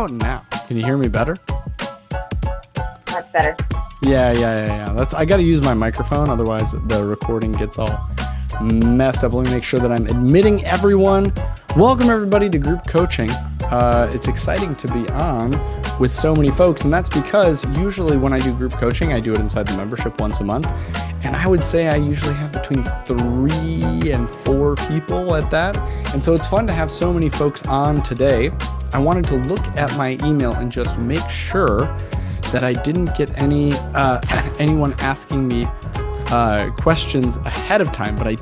about now? Can you hear me better? That's better. Yeah. I got to use my microphone, otherwise the recording gets all messed up. Let me make sure that I'm admitting everyone. Welcome everybody to group coaching. It's exciting to be on with so many folks, and that's because usually when I do group coaching, I do it inside the membership once a month, and I would say I usually have between 3 and 4 people at that, and so it's fun to have so many folks on today. I wanted to look at my email and just make sure that I didn't get anyone asking me questions ahead of time, but I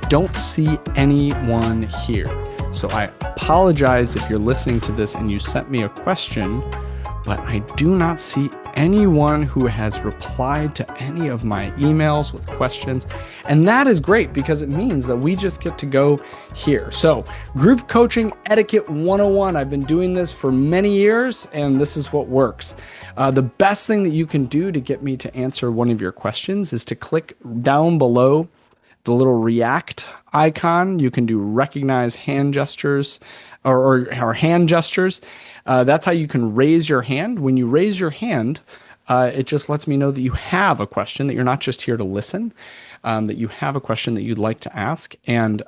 don't see anyone here. So I apologize if you're listening to this and you sent me a question, but I do not see anyone who has replied to any of my emails with questions. And that is great because it means that we just get to go here. So group coaching etiquette 101. I've been doing this for many years and this is what works. The best thing that you can do to get me to answer one of your questions is to click down below the little react icon. You can do recognize hand gestures or hand gestures. That's how you can raise your hand. When you raise your hand, it just lets me know that you have a question, that you're not just here to listen, that you have a question that you'd like to ask. And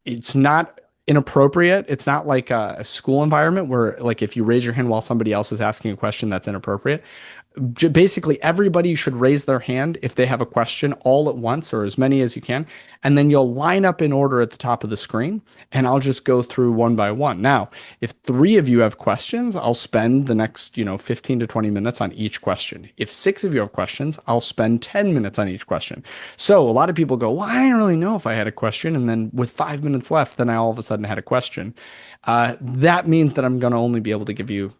it's not inappropriate. It's not like a school environment where, like, if you raise your hand while somebody else is asking a question, that's inappropriate. Basically, everybody should raise their hand if they have a question all at once, or as many as you can, and then you'll line up in order at the top of the screen, and I'll just go through one by one. Now, if 3 of you have questions, I'll spend the next 15 to 20 minutes on each question. If 6 of you have questions, I'll spend 10 minutes on each question. So a lot of people go, well, I didn't really know if I had a question, and then with 5 minutes left, then I all of a sudden had a question. That means that I'm going to only be able to give you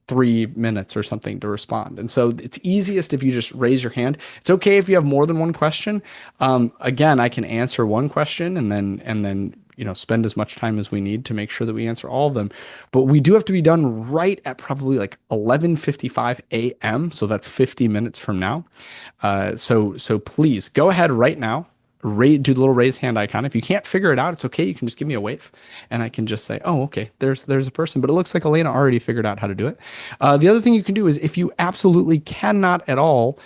3 minutes or something to respond. And so it's easiest if you just raise your hand. It's okay if you have more than one question. Again, I can answer one question and then spend as much time as we need to make sure that we answer all of them. But we do have to be done right at probably like 11:55 a.m. So that's 50 minutes from now. So please go ahead right now. Do the little raise hand icon. If you can't figure it out, it's okay. You can just give me a wave and I can just say, oh, okay, there's a person, but it looks like Elena already figured out how to do it. The other thing you can do is if you absolutely cannot at all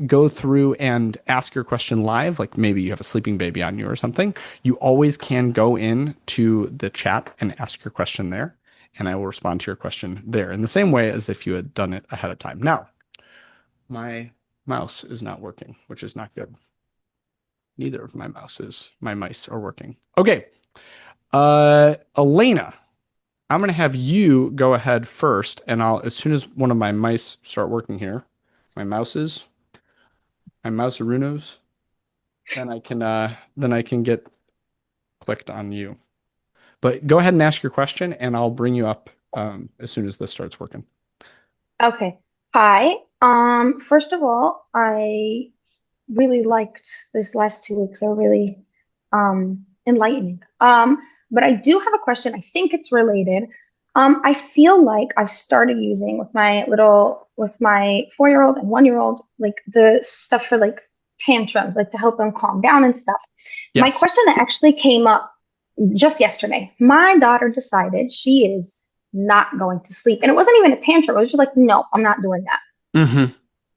go through and ask your question live, like maybe you have a sleeping baby on you or something, you always can go in to the chat and ask your question there, and I will respond to your question there in the same way as if you had done it ahead of time. Now, my mouse is not working, which is not good. Neither of my mice are working. Okay. Elena, I'm going to have you go ahead first, and as soon as one of my mice start working here, my mousearunos, then I can get clicked on you. But go ahead and ask your question, and I'll bring you up as soon as this starts working. Okay. Hi. First of all, I really liked this last 2 weeks. They're really enlightening. But I do have a question. I think it's related. I feel like I've started using with my 4-year-old and 1-year-old, like the stuff for like tantrums, like to help them calm down and stuff. My Yes. question that actually came up just yesterday, my daughter decided she is not going to sleep. And it wasn't even a tantrum. It was just like, no, I'm not doing that. Mm-hmm.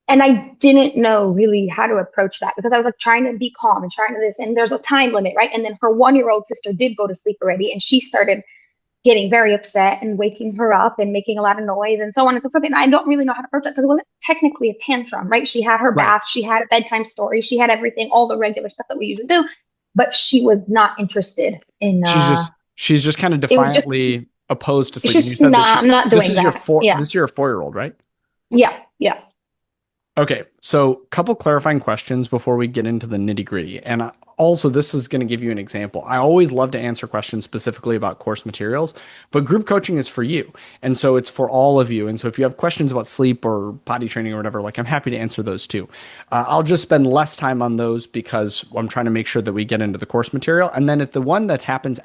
And I didn't know really how to approach that because I was like trying to be calm and trying to this, and there's a time limit, right? And then her 1-year-old sister did go to sleep already, and she started getting very upset and waking her up and making a lot of noise and so on and so forth. And I don't really know how to approach that because it wasn't technically a tantrum, right? She had her Right. bath, she had a bedtime story, she had everything, all the regular stuff that we usually do, but she was not interested in. She's just kind of It was just, defiantly opposed to it's sleep. And you just said that I'm not this doing is your that. four Yeah, this is your 4-year-old, right? yeah. Okay, so couple clarifying questions before we get into the nitty gritty. And also, this is going to give you an example. I always love to answer questions specifically about course materials, but group coaching is for you. And so it's for all of you. And so if you have questions about sleep or potty training or whatever, like I'm happy to answer those too. I'll just spend less time on those because I'm trying to make sure that we get into the course material. And then at the one that happens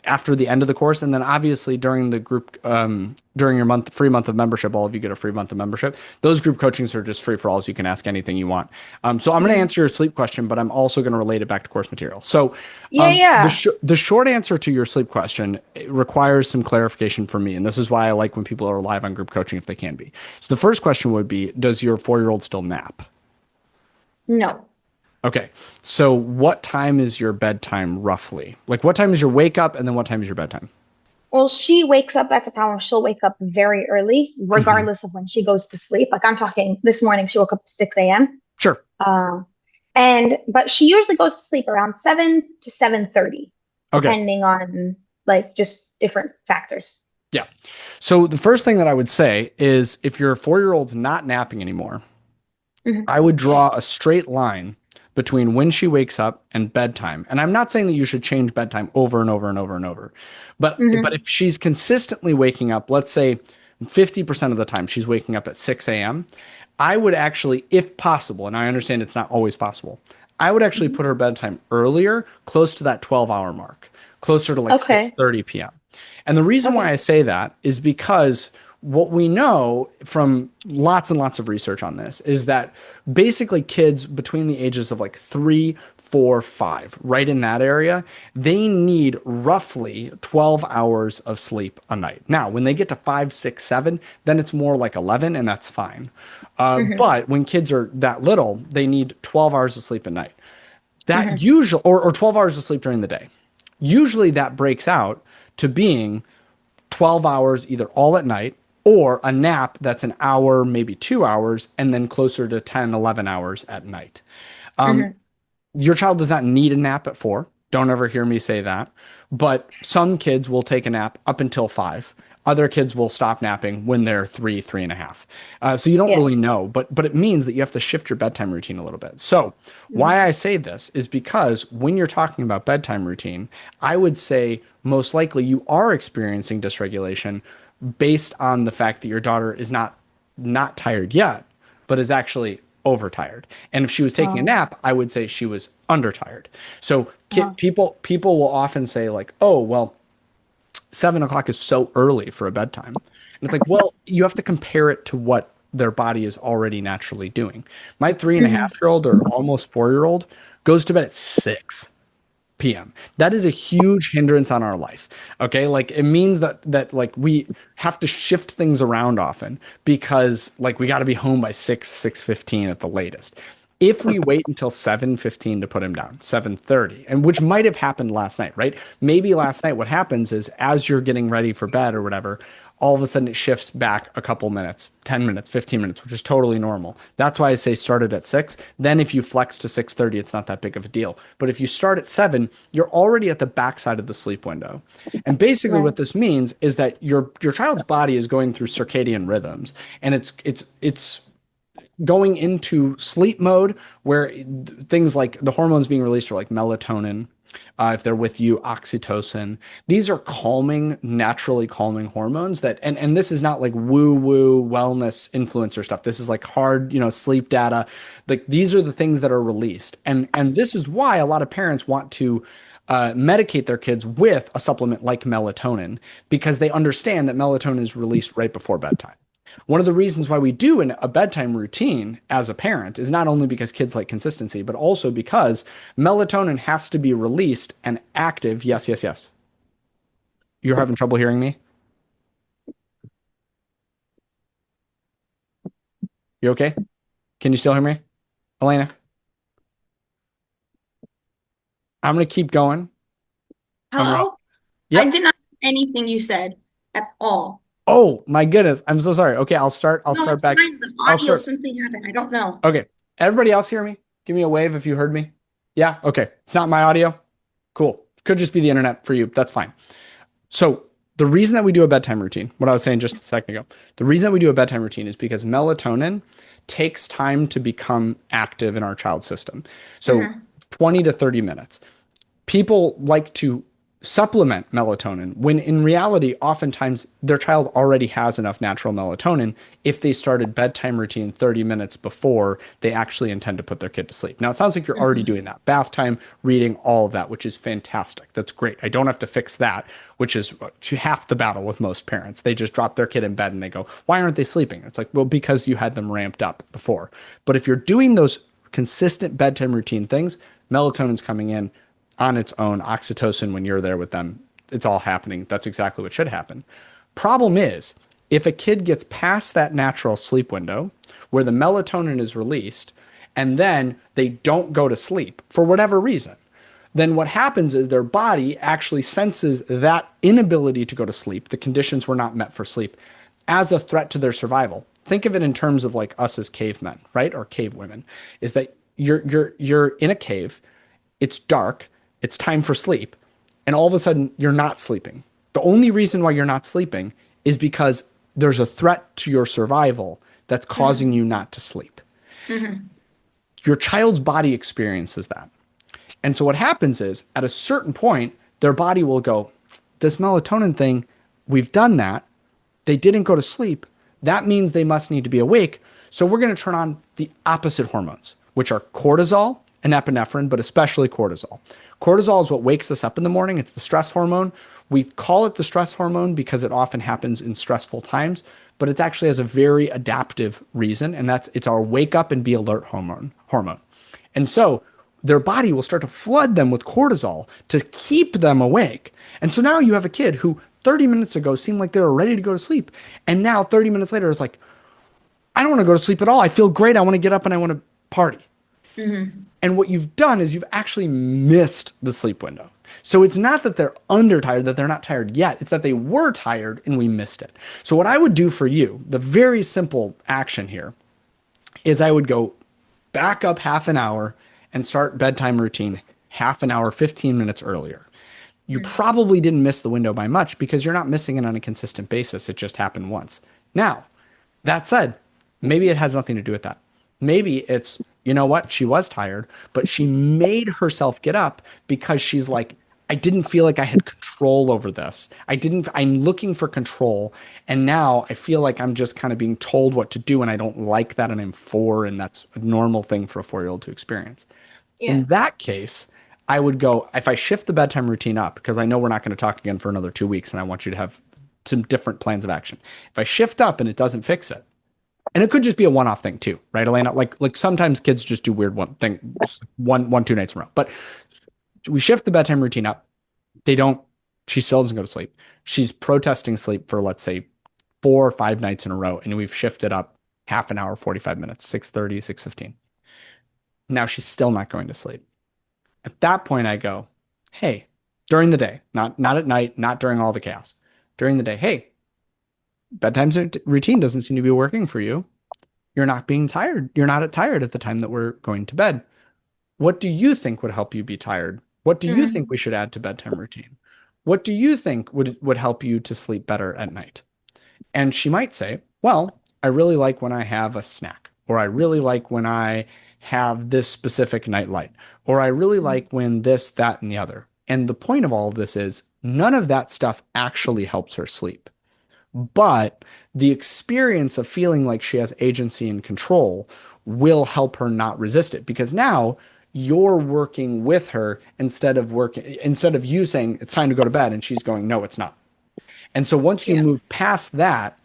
after the end of the course, and then obviously during the group during your free month of membership, all of you get a free month of membership. Those group coachings are just free for all, so you can ask anything you want. So I'm going to Mhm. answer your sleep question, but I'm also going to relate it back to course material. So Yeah, yeah. the short answer to your sleep question requires some clarification for me, and this is why I like when people are live on group coaching if they can be. So the first question would be, does your 4-year-old still nap? No. Okay. So what time is your bedtime roughly? Like what time is your wake up and then what time is your bedtime? Well, she wakes up at a time where she'll wake up very early, Hmm. regardless of when she goes to sleep. Like I'm talking this morning, she woke up at 6 a.m. Sure. Um, but she usually goes to sleep around 7 to 7:30, Okay. depending on like just different factors. Yeah. So the first thing that I would say is if your 4-year-old's not napping anymore, Hmm. I would draw a straight line between when she wakes up and bedtime. And I'm not saying that you should change bedtime over and over and over and over. But Hmm. if she's consistently waking up, let's say 50% of the time she's waking up at 6 a.m., I would actually, if possible, and I understand it's not always possible, I would actually Hmm. put her bedtime earlier, close to that 12-hour mark, closer to like Okay. 6:30 p.m. And the reason why Okay. I say that is because what we know from lots and lots of research on this is that basically kids between the ages of like 3, 4, 5, right in that area, they need roughly 12 hours of sleep a night. Now, when they get to 5, 6, 7, then it's more like 11, and that's fine. Hmm. But when kids are that little, they need 12 hours of sleep a night. That Hmm. usually, or 12 hours of sleep during the day. Usually that breaks out to being 12 hours either all at night or a nap that's an hour, maybe 2 hours, and then closer to 10, 11 hours at night. Hmm. Your child does not need a nap at 4. Don't ever hear me say that. But some kids will take a nap up until 5. Other kids will stop napping when they're 3, 3.5. So you don't Yeah. really know, but it means that you have to shift your bedtime routine a little bit. So Hmm. why I say this is because when you're talking about bedtime routine, I would say most likely you are experiencing dysregulation based on the fact that your daughter is not tired yet, but is actually overtired. And if she was taking a Oh. nap, I would say she was undertired. So Uh-huh. people will often say like, "Oh, well, 7 o'clock is so early for a bedtime." And it's like, well, you have to compare it to what their body is already naturally doing. My three and a Hmm. half year old or almost 4-year old goes to bed at 6 p.m. That is a huge hindrance on our life. Okay? Like it means that like we have to shift things around often because like we got to be home by 6:15 at the latest. If we wait until 7:15 to put him down, 7:30, and which might have happened last night, right? Maybe last night what happens is as you're getting ready for bed or whatever, all of a sudden it shifts back a couple minutes, 10 minutes, 15 minutes, which is totally normal. That's why I say start it at 6. Then if you flex to 6:30, it's not that big of a deal. But if you start at 7, you're already at the backside of the sleep window. And basically what Right. this means is that your child's body is going through circadian rhythms and it's going into sleep mode where things like the hormones being released are like melatonin, if they're with you, oxytocin. These are calming, naturally calming hormones that, and this is not like woo woo wellness influencer stuff. This is like hard, sleep data. Like these are the things that are released. And this is why a lot of parents want to medicate their kids with a supplement like melatonin because they understand that melatonin is released right before bedtime. One of the reasons why we do a bedtime routine as a parent is not only because kids like consistency, but also because melatonin has to be released and active. Yes, yes, yes. You're having trouble hearing me? You okay? Can you still hear me? Elena, I'm going to keep going. I'm gonna, Hello? I yep. did not hear anything you said at all. Oh my goodness. I'm so sorry. Okay, I'll No, start it's back. fine. The I'll audio, start. something happened. I don't know. Okay. Everybody else hear me? Give me a wave if you heard me. Yeah. Okay. It's not my audio. Cool. Could just be the internet for you. That's fine. So the reason that we do a bedtime routine, what I was saying just a second ago, the reason that we do a bedtime routine is because melatonin takes time to become active in our child's system. So Hmm. 20 to 30 minutes. People like to supplement melatonin when in reality, oftentimes their child already has enough natural melatonin if they started bedtime routine 30 minutes before they actually intend to put their kid to sleep. Now, it sounds like you're already Mhm. doing that. Bath time, reading, all of that, which is fantastic. That's great. I don't have to fix that, which is half the battle with most parents. They just drop their kid in bed and they go, why aren't they sleeping? It's like, well, because you had them ramped up before. But if you're doing those consistent bedtime routine things, melatonin's coming in on its own, oxytocin when you're there with them, it's all happening. That's exactly what should happen. Problem is, if a kid gets past that natural sleep window where the melatonin is released and then they don't go to sleep for whatever reason, then what happens is their body actually senses that inability to go to sleep, the conditions were not met for sleep, as a threat to their survival. Think of it in terms of like us as cavemen, right? Or cave women, is that you're in a cave, it's dark, it's time for sleep, and all of a sudden you're not sleeping. The only reason why you're not sleeping is because there's a threat to your survival that's causing Mhm. you not to sleep. Mhm. Your child's body experiences that. And so what happens is at a certain point, their body will go, this melatonin thing, we've done that. They didn't go to sleep. That means they must need to be awake. So we're going to turn on the opposite hormones, which are cortisol and epinephrine, but especially cortisol. Cortisol is what wakes us up in the morning. It's the stress hormone. We call it the stress hormone because it often happens in stressful times, but it actually has a very adaptive reason, and that's it's our wake up and be alert hormone. And so their body will start to flood them with cortisol to keep them awake. And so now you have a kid who 30 minutes ago seemed like they were ready to go to sleep. And now 30 minutes later, it's like, I don't want to go to sleep at all. I feel great. I want to get up and I want to party. Mhm. And what you've done is you've actually missed the sleep window. So it's not that they're under tired, that they're not tired yet. It's that they were tired and we missed it. So what I would do for you, the very simple action here, is I would go back up half an hour and start bedtime routine half an hour, 15 minutes earlier. You Mhm. probably didn't miss the window by much because you're not missing it on a consistent basis. It just happened once. Now, that said, maybe it has nothing to do with that. Maybe it's, you know what, she was tired, but she made herself get up because she's like, I didn't feel like I had control over this. I'm looking for control. And now I feel like I'm just kind of being told what to do. And I don't like that. And I'm four. And that's a normal thing for a 4-year-old to experience. Yeah. In that case, I would go, if I shift the bedtime routine up, because I know we're not going to talk again for another 2 weeks and I want you to have some different plans of action. If I shift up and it doesn't fix it, and it could just be a one-off thing too, right, Elena? Like sometimes kids just do weird one thing, one, 2 nights in a row. But we shift the bedtime routine up. They don't, she still doesn't go to sleep. She's protesting sleep for, let's say, 4 or 5 nights in a row. And we've shifted up half an hour, 45 minutes, 6:30, 6:15. Now she's still not going to sleep. At that point, I go, hey, during the day, not at night, not during all the chaos, during the day, hey, bedtime routine doesn't seem to be working for you. You're not being tired. You're not tired at the time that we're going to bed. What do you think would help you be tired? What do you think Mhm. we should add to bedtime routine? What do you think would help you to sleep better at night? And she might say, well, I really like when I have a snack, or I really like when I have this specific night light, or I really like when this, that, and the other. And the point of all of this is none of that stuff actually helps her sleep. But the experience of feeling like she has agency and control will help her not resist it because now you're working with her instead of you saying it's time to go to bed and she's going, no, it's not. And so once you Yeah. move past that,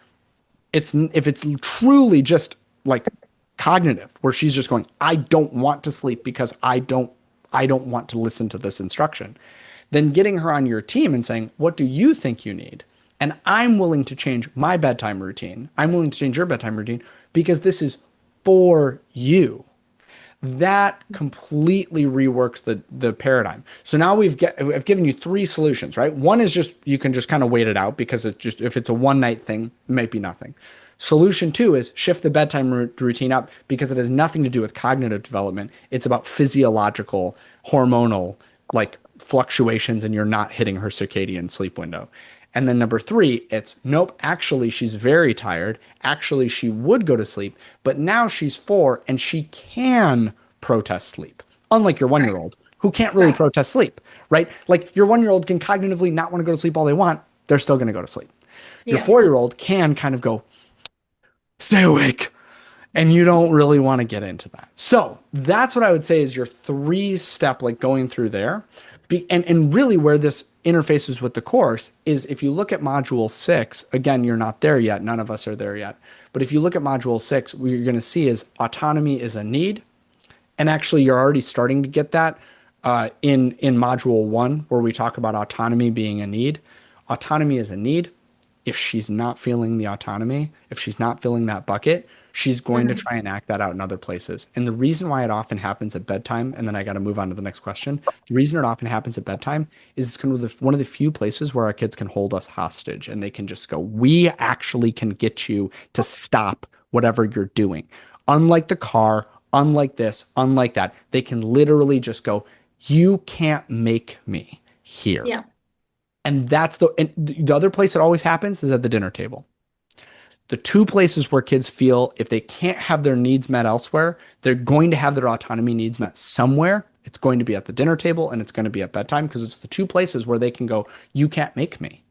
it's if it's truly just like cognitive where she's just going, I don't want to sleep because I don't want to listen to this instruction, then getting her on your team and saying, what do you think you need? And I'm willing to change my bedtime routine. I'm willing to change your bedtime routine because this is for you. That completely reworks the paradigm. So now I've given you three solutions, right? One is just you can just kind of wait it out because it's just if it's a one night thing, it might be nothing. Solution two is shift the bedtime routine up because it has nothing to do with cognitive development. It's about physiological, hormonal like fluctuations, and you're not hitting her circadian sleep window. And then number three, it's nope, actually, she's very tired. Actually, she would go to sleep, but now she's four and she can protest sleep. Unlike your 1 year Right. old who can't really Right. protest sleep, right? Like your 1-year-old can cognitively not want to go to sleep all they want. They're still going to go to sleep. Your Yeah. 4-year-old can kind of go, stay awake. And you don't really want to get into that. So that's what I would say is your 3-step, like going through there. And really where this interfaces with the course is if you look at module 6, again, you're not there yet. None of us are there yet. But if you look at module 6, what you're going to see is autonomy is a need. And actually, you're already starting to get that in module 1, where we talk about autonomy being a need. Autonomy is a need. If she's not feeling the autonomy, if she's not filling that bucket, she's going to try and act that out in other places. And the reason why it often happens at bedtime, and then I got to move on to the next question. The reason it often happens at bedtime is it's kind of one of the few places where our kids can hold us hostage and they can just go, we actually can get you to stop whatever you're doing. Unlike the car, unlike this, unlike that, they can literally just go, you can't make me here. Yeah. And the other place it always happens is at the dinner table. The 2 places where kids feel if they can't have their needs met elsewhere, they're going to have their autonomy needs met somewhere. It's going to be at the dinner table and it's going to be at bedtime because it's the 2 places where they can go, you can't make me.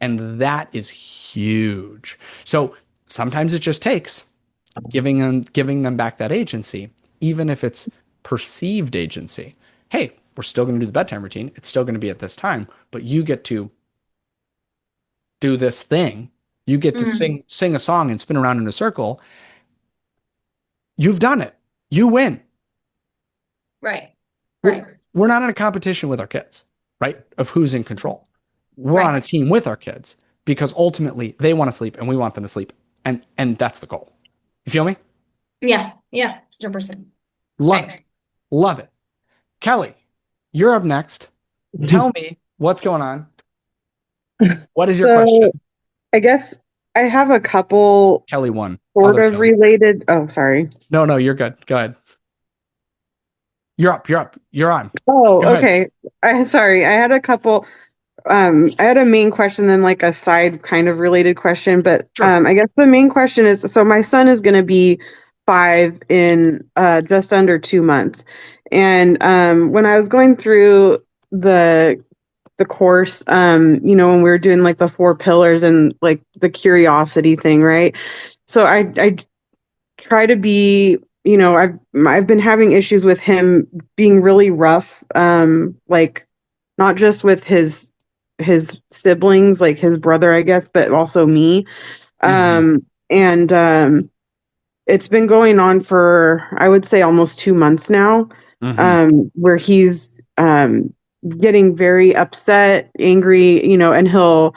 And that is huge. So sometimes it just takes giving them back that agency, even if it's perceived agency. Hey, we're still going to do the bedtime routine. It's still going to be at this time, but you get to do this thing. You get to sing a song and spin around in a circle. You've done it. You win. Right. We're, Right. we're not in a competition with our kids, right? Of who's in control. We're on a team with our kids because ultimately they want to sleep and we want them to sleep. And that's the goal. You feel me? Yeah. Yeah. 100%. Love Right. it. Love it. Kelly, you're up next. Tell me what's going on. What is your question? I guess I have a couple Kelly won. sort Other of Kelly. related. Oh, sorry. No, you're good. Go ahead. You're up. You're on. Oh, Go ahead. okay. Sorry. I had a couple. I had a main question, then like a side kind of related question. But Sure. I guess the main question is, so my son is going to be 5 in just under 2 months. And when I was going through the course, when we were doing like the 4 pillars and like the curiosity thing, right? So I try to be, I've been having issues with him being really rough, like not just with his siblings, like his brother, I guess, but also me. And it's been going on for, I would say, almost 2 months now, where he's getting very upset, angry, and he'll,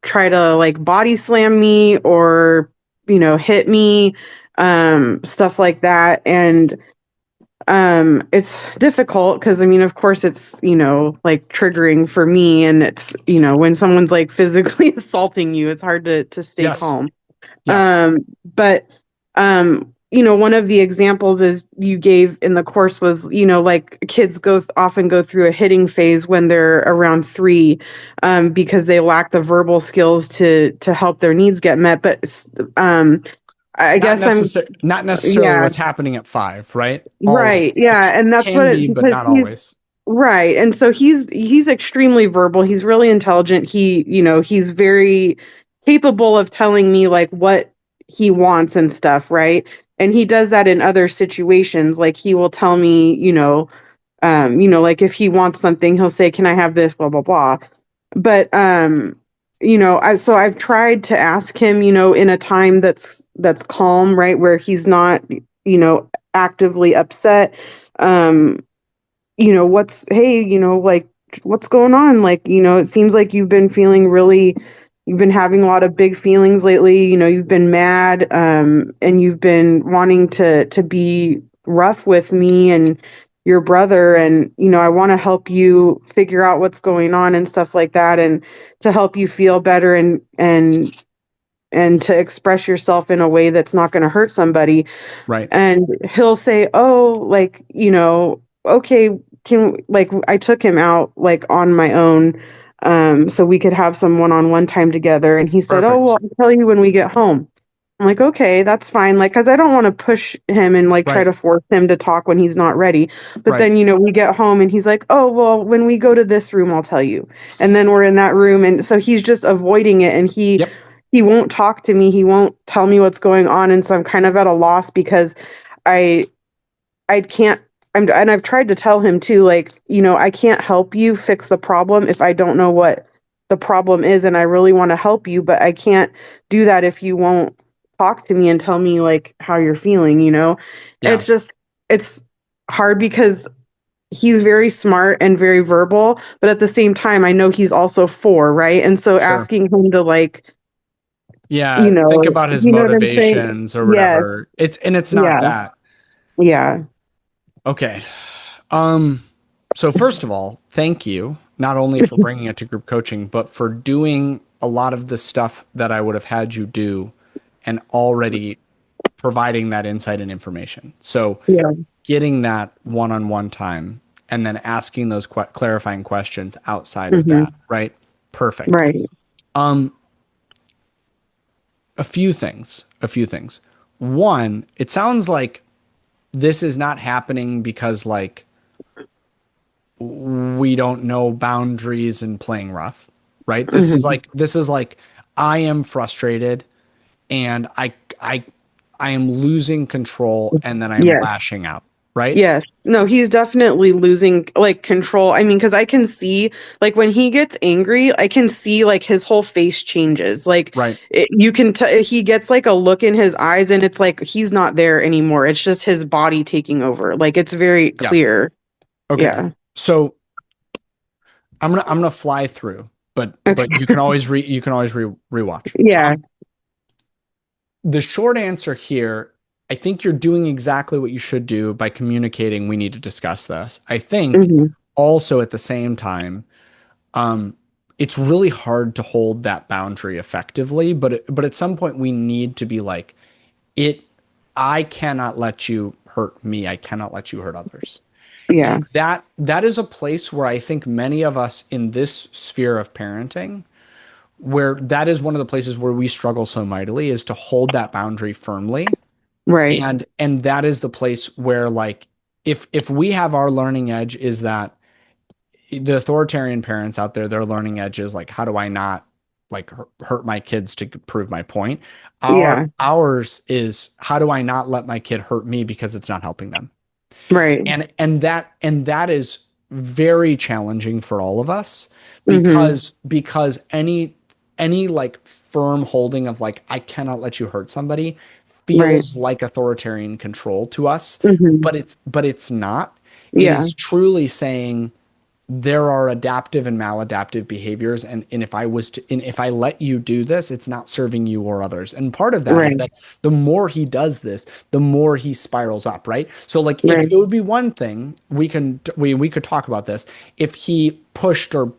try to like body slam me or, hit me, stuff like that. And it's difficult because, I mean, of course it's, like triggering for me. And it's, when someone's like physically assaulting you, it's hard to stay Yes. calm. Yes. But one of the examples is you gave in the course was, like kids often go through a hitting phase when they're around 3, because they lack the verbal skills to help their needs get met. But I guess not necessarily yeah. what's happening at 5, right? Right. Always. Yeah. And that's Can what be, but because not always. right. And so he's extremely verbal. He's really intelligent. He's very capable of telling me like what he wants and stuff, right? And he does that in other situations. Like he will tell me, like if he wants something, he'll say, "Can I have this?" Blah blah blah. But so I've tried to ask him, in a time that's calm, right, where he's not, actively upset. Like what's going on? Like, it seems like you've been having a lot of big feelings lately. You've been mad, and you've been wanting to be rough with me and your brother. And, I want to help you figure out what's going on and stuff like that. And to help you feel better and to express yourself in a way that's not going to hurt somebody. Right. And he'll say, "Oh, like, okay, I took him out like on my own, so we could have some one-on-one time together." And he said, Perfect. "Oh, well, I'll tell you when we get home." I'm like, okay, that's fine. Like, cause I don't want to push him and like try Right. to force him to talk when he's not ready. But Right. then, we get home and he's like, oh, well, when we go to this room, I'll tell you. And then we're in that room. And so he's just avoiding it, and Yep. he won't talk to me. He won't tell me what's going on. And so I'm kind of at a loss because I, I can't, and I've tried to tell him too, like, I can't help you fix the problem if I don't know what the problem is. And I really want to help you, but I can't do that if you won't talk to me and tell me like how you're feeling. Yeah. It's hard because he's very smart and very verbal, but at the same time, I know he's also 4, right? And so Sure. asking him to like, Yeah. Think about his you know what I'm saying? motivations or Yes. whatever. It's not Yeah. that. Yeah. Okay. So first of all, thank you not only for bringing it to group coaching, but for doing a lot of the stuff that I would have had you do and already providing that insight and information. So Yeah. getting that one-on-one time and then asking those clarifying questions outside of Hmm. that, right? Perfect. Right. Um, a few things. One, it sounds like this is not happening because like we don't know boundaries and playing rough, right? Hmm. This is like I am frustrated and I am losing control and then I'm Yes. lashing out, right? Yes. No, he's definitely losing like control. I mean, because I can see like when he gets angry, I can see like his whole face changes. Like Right. you can he gets like a look in his eyes, and it's like he's not there anymore. It's just his body taking over. Like it's very Yeah. clear. Okay. Yeah. So I'm gonna fly through, but Okay. you can always rewatch. Yeah. The short answer here, I think you're doing exactly what you should do by communicating. We need to discuss this. I think Hmm. also at the same time, um, it's really hard to hold that boundary effectively. But at some point, we need to be like, it. I cannot let you hurt me. I cannot let you hurt others. Yeah. And that is a place where I think many of us in this sphere of parenting, where that is one of the places where we struggle so mightily, is to hold that boundary firmly. Right. And that is the place where like if we have our learning edge is that the authoritarian parents out there, their learning edge is like, how do I not like hurt my kids to prove my point? Yeah. Ours is how do I not let my kid hurt me because it's not helping them? Right. And that is very challenging for all of us Hmm. because any like firm holding of like I cannot let you hurt somebody Right. feels like authoritarian control to us, Hmm. but it's not. It Yeah. is truly saying there are adaptive and maladaptive behaviors, and if I let you do this, it's not serving you or others. And part of that is Right. that the more he does this, the more he spirals up, right? So like Right. it would be one thing we could talk about this if he pushed or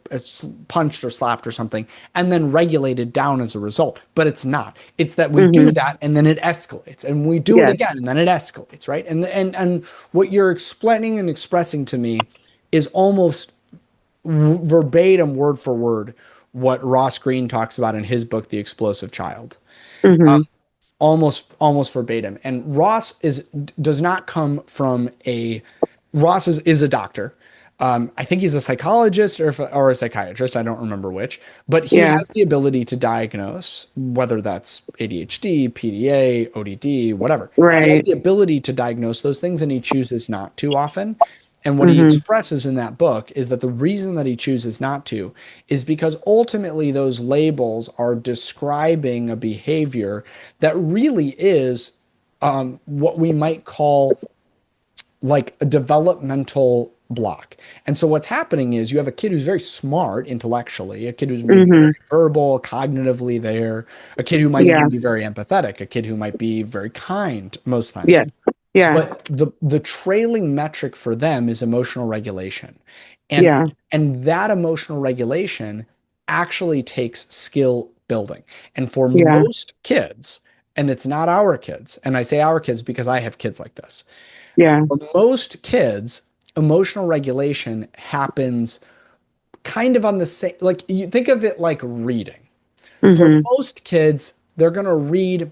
punched or slapped or something and then regulated down as a result, but it's not. It's that we do Hmm. that and then it escalates, and we do it Yes. again and then it escalates, right? And what you're explaining and expressing to me is almost verbatim, word for word, what Ross Greene talks about in his book, The Explosive Child. Hmm. Almost verbatim. And Ross does not come from a Ross is a doctor. I think he's a psychologist or a psychiatrist. I don't remember which, but he Yeah. has the ability to diagnose whether that's ADHD, PDA, ODD, whatever. He has Right. the ability to diagnose those things, and he chooses not to often. And what he Hmm. expresses in that book is that the reason that he chooses not to is because ultimately those labels are describing a behavior that really is what we might call like a developmental block. And so what's happening is you have a kid who's very smart intellectually, a kid who's maybe Hmm. very verbal, cognitively there, a kid who might Yeah. even be very empathetic, a kid who might be very kind most times. Yes. Yeah. But the trailing metric for them is emotional regulation. And Yeah. and that emotional regulation actually takes skill building. And for Yeah. most kids, and it's not our kids, and I say our kids because I have kids like this. Yeah. For most kids, emotional regulation happens kind of on the same, like you think of it like reading. For Hmm. most kids, they're going to read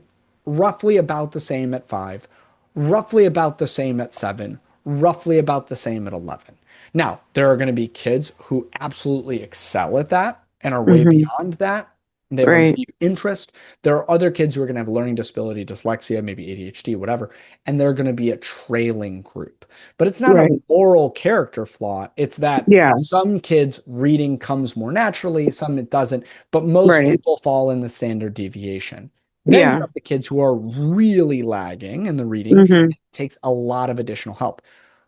roughly about the same at 5, roughly about the same at 7, roughly about the same at 11. Now, there are going to be kids who absolutely excel at that and are way Hmm. beyond that. They have a Right. deep interest. There are other kids who are going to have learning disability, dyslexia, maybe ADHD, whatever, and they're going to be a trailing group. But it's not a Right. moral character flaw. It's that Yeah. some kids reading comes more naturally, some it doesn't, but most Right. people fall in the standard deviation. Then you Yeah. have the kids who are really lagging in the reading. Hmm. It takes a lot of additional help.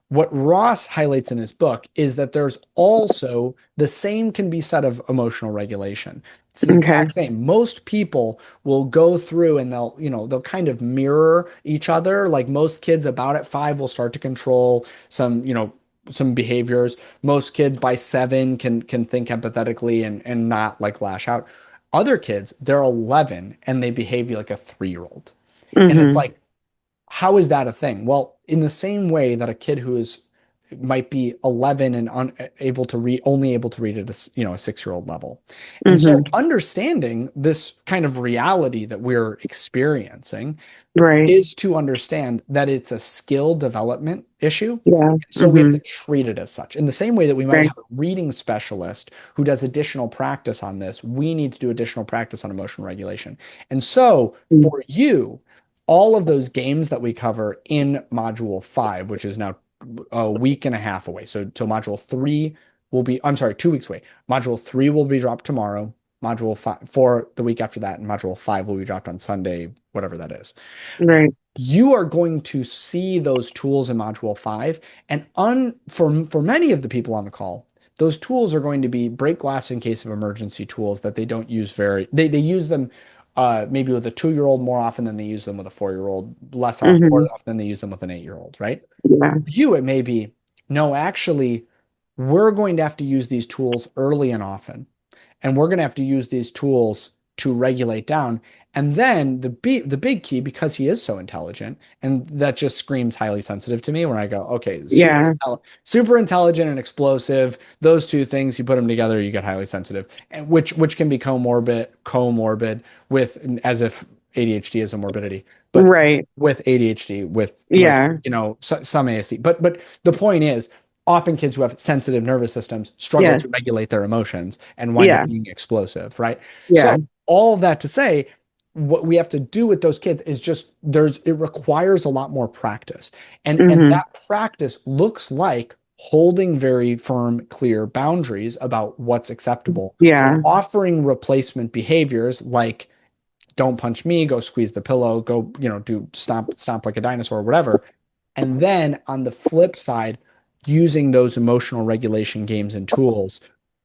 What Ross highlights in his book is that there's also the same can be said of emotional regulation. It's the Okay. exact same. Most people will go through and they'll kind of mirror each other. Like most kids about at 5 will start to control some behaviors. Most kids by 7 can think empathetically and not like lash out. Other kids, they're 11 and they behave like a 3-year-old. And it's Hmm. like, how is that a thing? Well, in the same way that a kid who is might be 11 and unable to read, only able to read at a 6-year-old level. And so Hmm. understanding this kind of reality that we're experiencing Right. is to understand that it's a skill development issue. Yeah. So we have Hmm. to treat it as such. In the same way that we might Right. have a reading specialist who does additional practice on this, we need to do additional practice on emotional regulation. And so for you, all of those games that we cover in module 5, which is now a week and a half away. So module 3 will be, I'm sorry, 2 weeks away. Module 3 will be dropped tomorrow. Module 5 for the week after that, and module 5 will be dropped on Sunday, whatever that is. Right. You are going to see those tools in module 5, and for many of the people on the call, those tools are going to be break glass in case of emergency tools that they don't use they use them maybe with a 2-year-old more often than they use them with a 4-year-old, more Hmm. often than they use them with an 8-year-old, right? Yeah. You, it may be, no, actually, we're going to have to use these tools early and often. And we're going to have to use these tools to regulate down. And then the big key, because he is so intelligent, and that just screams highly sensitive to me when I go, okay, Yeah. super intelligent and explosive, those two things, you put them together, you get highly sensitive, and which can be comorbid with, as if ADHD is a morbidity, but Right. with ADHD, with Yeah. some ASD. But the point is, often kids who have sensitive nervous systems struggle Yes. to regulate their emotions and wind up Yeah. being explosive, right? Yeah. So all of that to say, what we have to do with those kids is it requires a lot more practice. And Hmm. that practice looks like holding very firm, clear boundaries about what's acceptable, Yeah. offering replacement behaviors like don't punch me, go squeeze the pillow, go, do stomp like a dinosaur or whatever. And then on the flip side, using those emotional regulation games and tools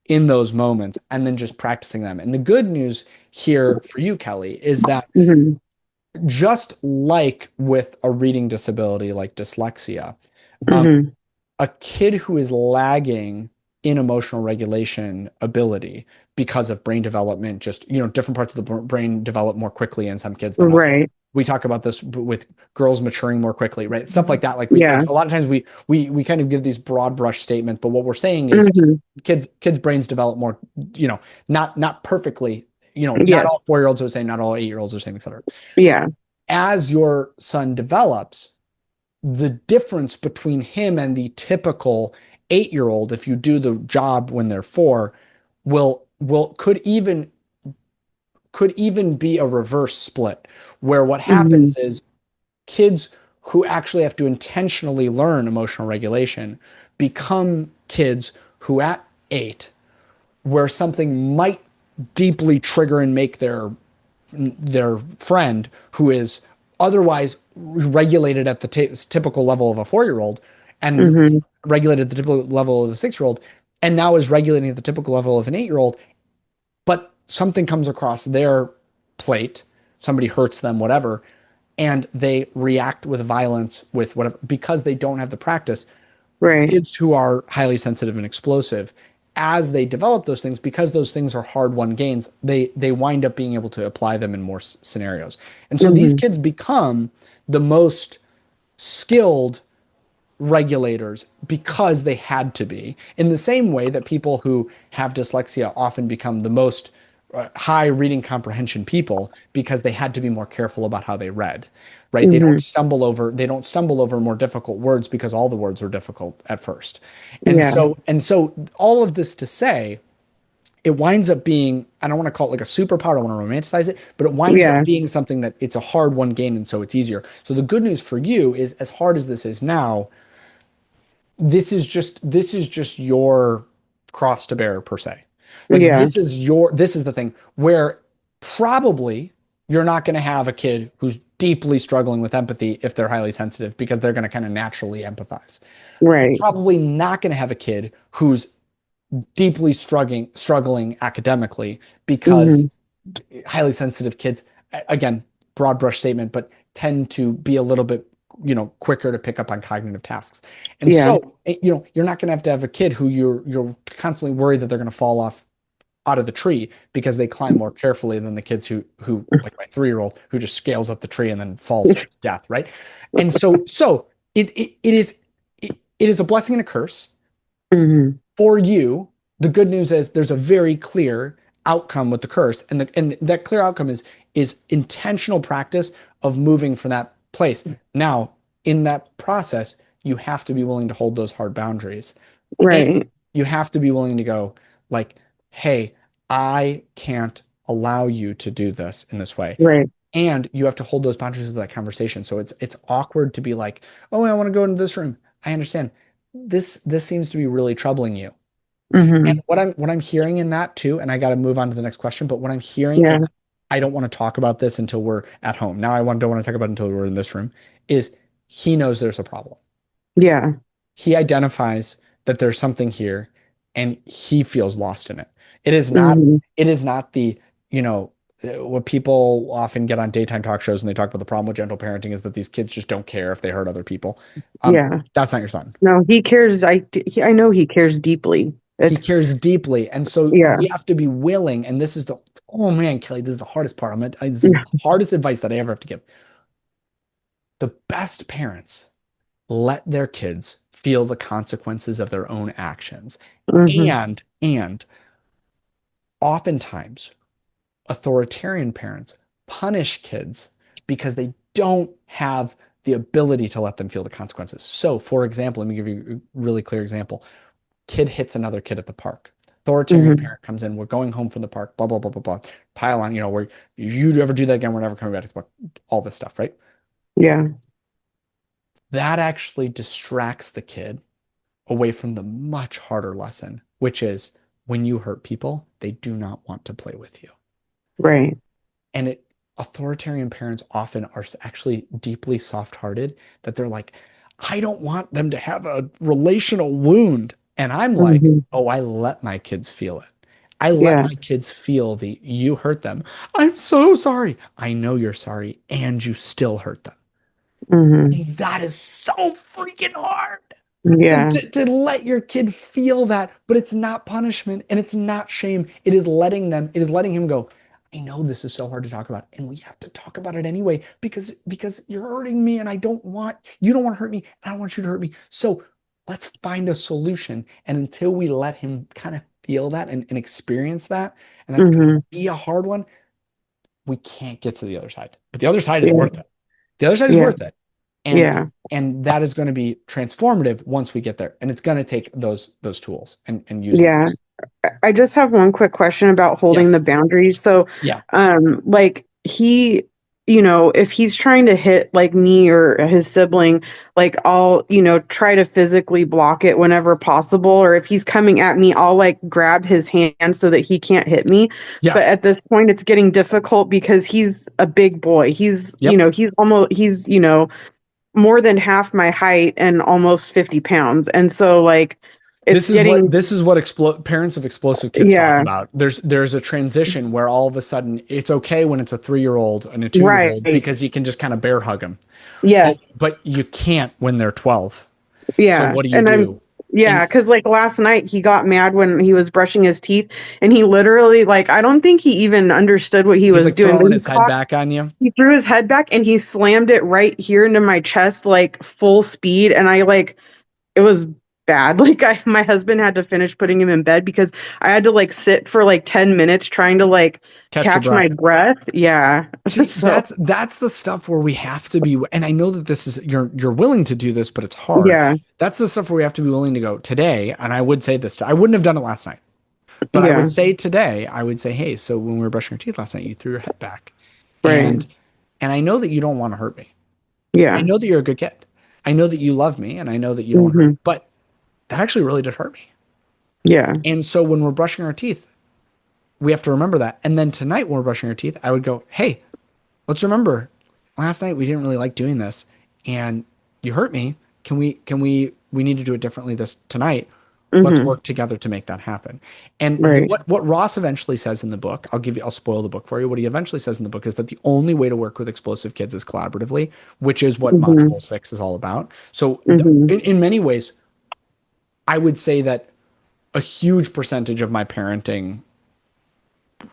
in those moments and then just practicing them. And the good news here for you, Kelly, is that Hmm. just like with a reading disability like dyslexia, um, Hmm. a kid who is lagging in emotional regulation ability because of brain development, just, different parts of the brain develop more quickly in some kids than others. Right. We talk about this with girls maturing more quickly, right? Stuff like that. Like Yeah. a lot of times we kind of give these broad brush statements, but what we're saying is Hmm. kids brains develop more, not perfectly, not Yes. all 4-year-olds are the same, not all 8-year-olds are the same, et cetera. Yeah. As your son develops, the difference between him and the typical 8-year-old, if you do the job when they're 4, will could even be a reverse split, where what Hmm. happens is kids who actually have to intentionally learn emotional regulation become kids who at 8, where something might deeply trigger and make their friend who is otherwise regulated at the typical level of a 4-year-old and Hmm. regulated at the typical level of a 6-year-old, and now is regulating at the typical level of an 8-year-old, but something comes across their plate, somebody hurts them, whatever, and they react with violence, with whatever, because they don't have the practice. Right. Kids who are highly sensitive and explosive, as they develop those things, because those things are hard-won gains, they wind up being able to apply them in more scenarios. And so these Hmm. kids become the most skilled regulators because they had to be, in the same way that people who have dyslexia often become the most high reading comprehension people because they had to be more careful about how they read, right? Hmm. They don't stumble over more difficult words because all the words were difficult at first. Yeah. And so all of this to say, it winds up being, I don't want to call it like a superpower, I don't want to romanticize it, but it winds up Yeah. being something that it's a hard one gain, and so it's easier. So the good news for you is, as hard as this is now, this is just your cross to bear per se. Like Yeah. this is the thing where probably you're not going to have a kid who's deeply struggling with empathy if they're highly sensitive because they're going to kind of naturally empathize. You're Right. probably not going to have a kid who's deeply struggling academically because Hmm. highly sensitive kids, again, broad brush statement, but tend to be a little bit, quicker to pick up on cognitive tasks. And Yeah. so, you're not going to have a kid who you're constantly worried that they're going to fall off out of the tree because they climb more carefully than the kids who like my 3-year-old who just scales up the tree and then falls to death, right? And so it is a blessing and a curse Hmm. for you. The good news is there's a very clear outcome with the curse, and that clear outcome is intentional practice of moving from that place. Now, in that process, you have to be willing to hold those hard boundaries, and Right. you have to be willing to go like, "Hey, I can't allow you to do this in this way." Right. And you have to hold those boundaries of that conversation. So it's awkward to be like, "Oh, I want to go into this room." I understand. This seems to be really troubling you. And Hmm. what I'm hearing in that too, and I got to move on to the next question, but what I'm hearing, Yeah. and I don't want to talk about this until we're at home. Now don't want to talk about it until we're in this room, is he knows there's a problem. Yeah. He identifies that there's something here and he feels lost in it. It is not, Hmm. it is not the, what people often get on daytime talk shows and they talk about the problem with gentle parenting is that these kids just don't care if they hurt other people. Yeah. That's not your son. No, he cares. I know he cares deeply. He It's cares deeply. And so yeah. we have to be willing. And this is oh man, Kelly, this is the hardest part. This is the hardest advice that I ever have to give. The best parents let their kids feel the consequences of their own actions. Hmm. And oftentimes authoritarian parents punish kids because they don't have the ability to let them feel the consequences. So, for example, let me give you a really clear example. Kid hits another kid at the park. Authoritarian Hmm. parent comes in. We're going home from the park. Blah blah blah blah blah. Pile on. Where you ever do that again? We're never coming back to the park. All this stuff, right? Yeah. That actually distracts the kid away from the much harder lesson, which is when you hurt people, they do not want to play with you. Right. And authoritarian parents often are actually deeply soft-hearted that they're like, I don't want them to have a relational wound. And I'm like, Hmm. oh, I let my kids feel it. I let Yeah. my kids feel you hurt them. I'm so sorry. I know you're sorry, and you still hurt them. Hmm. And that is so freaking hard Yeah. to let your kid feel that, but it's not punishment and it's not shame. It is letting him go, I know this is so hard to talk about, and we have to talk about it anyway because you're hurting me and you don't want to hurt me, and I don't want you to hurt me. So let's find a solution. And until we let him kind of feel that and experience that, and that's going Hmm. to be a hard one, we can't get to the other side. But the other side is Yeah. worth it. The other side is Yeah. worth it. And Yeah. and that is going to be transformative once we get there. And it's going to take those tools and using Yeah. those. I just have one quick question about holding the Yes. boundaries. So, Yeah. like he, if he's trying to hit like me or his sibling, like I'll, try to physically block it whenever possible. Or if he's coming at me, I'll like grab his hand so that he can't hit me. But Yes. at this point, it's getting difficult because he's a big boy. He's, Yep. he's more than half my height and almost 50 pounds. And so like, it's getting, This is what parents of explosive kids talk yeah, about. There's a transition where all of a sudden it's okay when it's a 3-year-old and a 2-year-old right. because you can just kind of bear hug them. Yeah. But you can't when they're 12. So Yeah. what do you And do? yeah, And because like last night he got mad when he was brushing his teeth and he literally, like, I don't think he even understood what he he's was like doing. But throwing his head back on you. he threw his head back and he slammed it right here into my chest, like full speed. And I like, it was bad. Like my husband had to finish putting him in bed because I had to like sit for like 10 minutes trying to like Catch your catch my breath. breath. Yeah. See, So, that's the stuff where we have to be, and I know that this is you're willing to do this, but it's hard. yeah. That's the stuff where we have to be willing to go today. And I would say this, I wouldn't have done it last night, but I Yeah. would say today, I would say, hey, so when we were brushing your teeth last night, you threw your head back, Right. and I know that you don't want to hurt me. I Yeah. know that you're a good kid. I know that you love me, and I know that you don't want to hurt Hmm. me, but that actually really did hurt me. Yeah. And so when we're brushing our teeth, we have to remember that. And then tonight when we're brushing our teeth, I would go, hey, let's remember last night we didn't really like doing this and you hurt me. We need to do it differently this tonight. Let's Hmm. work together to make that happen. And Right. what Ross eventually says in the book, I'll spoil the book for you. What he eventually says in the book is that the only way to work with explosive kids is collaboratively, which is what Hmm. module 6 is all about. So Hmm. in many ways, I would say that a huge percentage of my parenting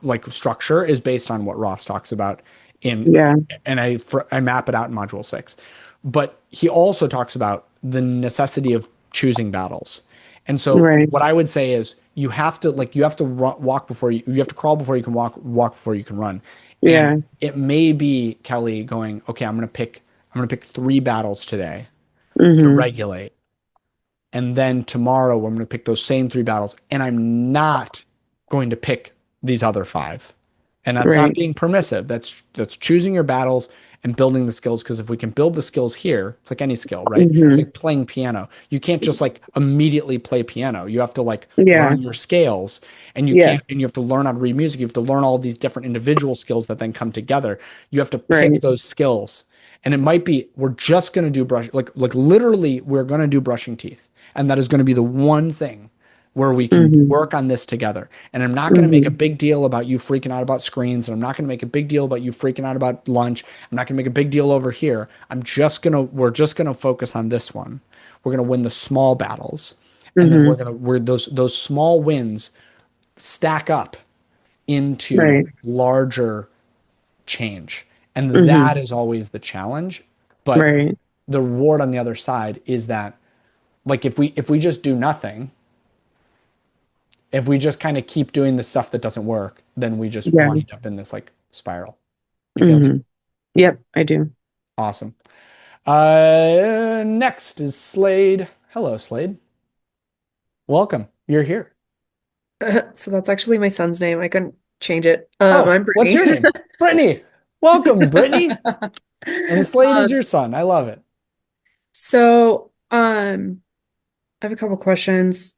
like structure is based on what Ross talks about in Yeah. and I map it out in module 6. But he also talks about the necessity of choosing battles. And so Right. what I would say is you have to walk before you have to crawl before you can walk before you can run. And Yeah. it may be Kelly going, okay, I'm going to pick 3 battles today to Hmm. regulate. And then tomorrow I'm going to pick those same 3 battles and I'm not going to pick these other 5. And that's not Right. being permissive. That's choosing your battles and building the skills. Because if we can build the skills here, it's like any skill, right? It's Hmm. like playing piano. You can't just like immediately play piano. You have to like Yeah. learn your scales, and Yeah. you have to learn how to read music. You have to learn all these different individual skills that then come together. You have to pick Right. those skills. And it might be we're just going to do like literally we're going to do brushing teeth, and that is going to be the one thing where we can Hmm. work on this together. And I'm not going to make a Hmm. big deal about you freaking out about screens. And I'm not going to make a big deal about you freaking out about lunch. I'm not going to make a big deal over here. We're just going to focus on this one. We're going to win the small battles. And then Hmm. we're those small wins stack up into Right. larger change. And Hmm. that is always the challenge. But Right. the reward on the other side is that like if we just do nothing, if we just kind of keep doing the stuff that doesn't work, then we just Yeah. wind up in this like spiral. You feel me? Hmm. Yep, I do. Awesome. Next is Slade. Hello, Slade. Welcome. You're here. So that's actually my son's name. I couldn't change it. Oh, I'm what's your Brittany. name? Brittany. Welcome, Brittany. And Slade is Um, your son. I love it. so I have a couple questions.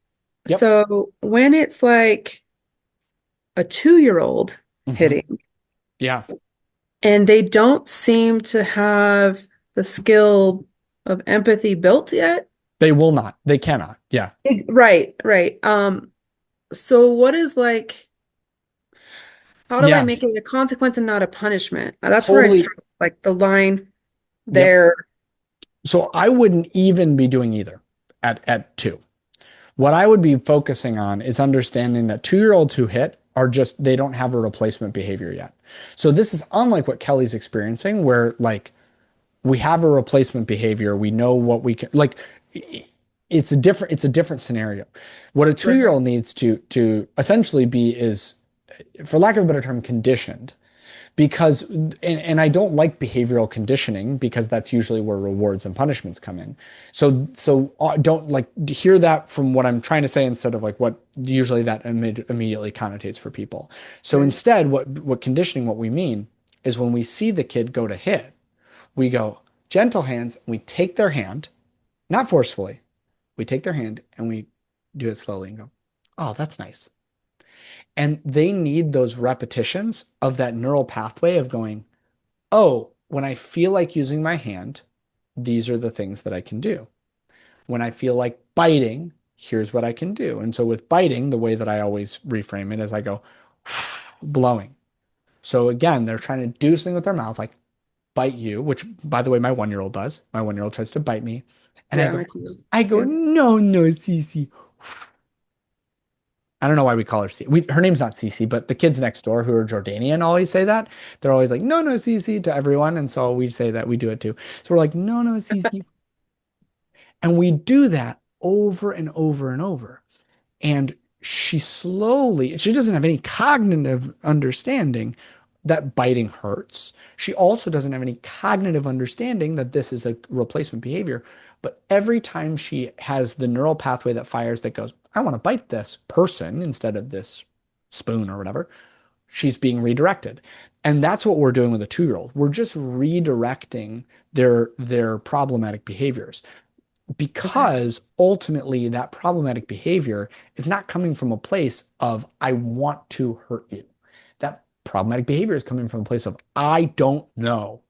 Yep. So when it's like a 2-year-old Mhm. hitting Yeah. and they don't seem to have the skill of empathy built yet. They will not. They cannot. Yeah. Right, right. So what is like, how do I Yeah. make it a consequence and not a punishment? That's where I Totally. struggle, like the line Yep. there. So I wouldn't even be doing either at 2. What I would be focusing on is understanding that 2-year-olds who hit are just, they don't have a replacement behavior yet. So this is unlike what Kelly's experiencing, where like we have a replacement behavior. We know what we can, like, it's a different scenario. What a 2-year-old needs to essentially be is, for lack of a better term, conditioned because and I don't like behavioral conditioning because that's usually where rewards and punishments come in. So don't like hear that from what I'm trying to say instead of like what usually that immediately connotates for people. So Right. instead, what conditioning what we mean is when we see the kid go to hit, we go gentle hands, and we take their hand, not forcefully. We take their hand and we do it slowly and go, oh, that's nice. And they need those repetitions of that neural pathway of going, oh, when I feel like using my hand, these are the things that I can do. When I feel like biting, here's what I can do. And so with biting, the way that I always reframe it is I go, blowing. So again, they're trying to do something with their mouth, like bite you, which by the way, my 1-year-old does. My 1-year-old tries to bite me. And Yeah, my two. I go, Yeah. no, Cece. I don't know why we call her Cece. Her name's not Cece, but the kids next door who are Jordanian always say that. They're always like, no, Cece to everyone. And so we say that we do it too. So we're like, no, Cece. And we do that over and over and over. And she doesn't have any cognitive understanding that biting hurts. She also doesn't have any cognitive understanding that this is a replacement behavior. But every time she has the neural pathway that fires that goes, I want to bite this person instead of this spoon or whatever, she's being redirected. And that's what we're doing with a 2-year-old. We're just redirecting their problematic behaviors, because ultimately that problematic behavior is not coming from a place of I want to hurt you. That problematic behavior is coming from a place of I don't know.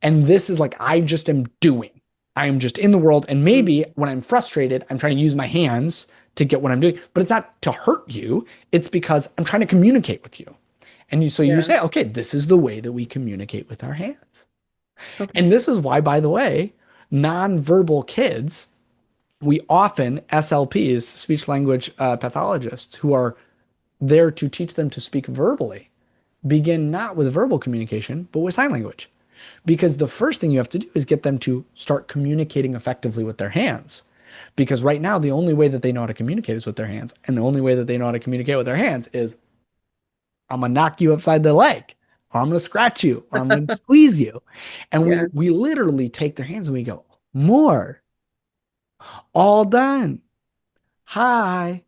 And this is like I just am doing. I am just in the world, and maybe when I'm frustrated, I'm trying to use my hands to get what I'm doing, but it's not to hurt you. It's because I'm trying to communicate with you. And so you say, okay, this is the way that we communicate with our hands. Okay. And this is why, by the way, nonverbal kids, we often, SLPs, speech language pathologists, who are there to teach them to speak verbally, begin not with verbal communication, but with sign language. Because the first thing you have to do is get them to start communicating effectively with their hands. Because right now, the only way that they know how to communicate is with their hands. And the only way that they know how to communicate with their hands is, I'm going to knock you upside the leg, or I'm going to scratch you, or I'm going to squeeze you. And we literally take their hands and we go, more, all done, hi.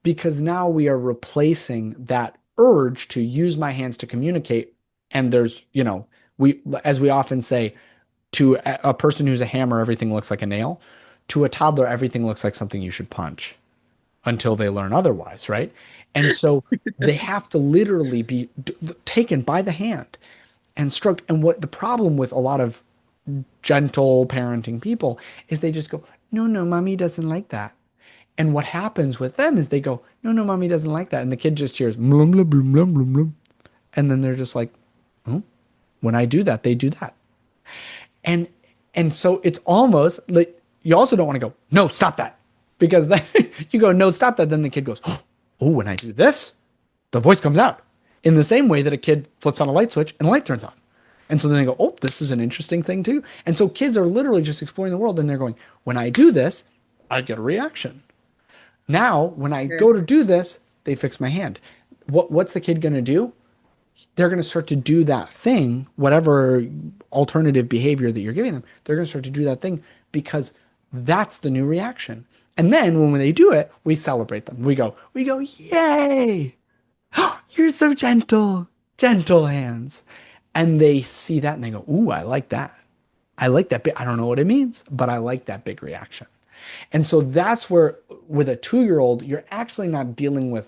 Because now we are replacing that urge to use my hands to communicate. And there's, as we often say, to a person who's a hammer, everything looks like a nail. To a toddler, everything looks like something you should punch until they learn otherwise, right? And so they have to literally be taken by the hand and stroked. And what the problem with a lot of gentle parenting people is they just go, no, mommy doesn't like that. And what happens with them is they go, no, mommy doesn't like that. And the kid just hears, blum, blum, blum, blum, blum, blum. And then they're just like, oh, when I do that, they do that. And so it's almost like you also don't want to go, no, stop that. Because then you go, no, stop that. Then the kid goes, oh, when I do this, the voice comes out. In the same way that a kid flips on a light switch and the light turns on. And so then they go, oh, this is an interesting thing too. And so kids are literally just exploring the world and they're going, when I do this, I get a reaction. Now, when I go to do this, they fix my hand. What's the kid going to do? They're going to start to do that thing, whatever alternative behavior that you're giving them, they're going to start to do that thing because that's the new reaction. And then when they do it, we celebrate them. We go, yay! You're so gentle, gentle hands. And they see that and they go, ooh, I like that. I like that. I don't know what it means, but I like that big reaction. And so that's where, with a 2-year-old, you're actually not dealing with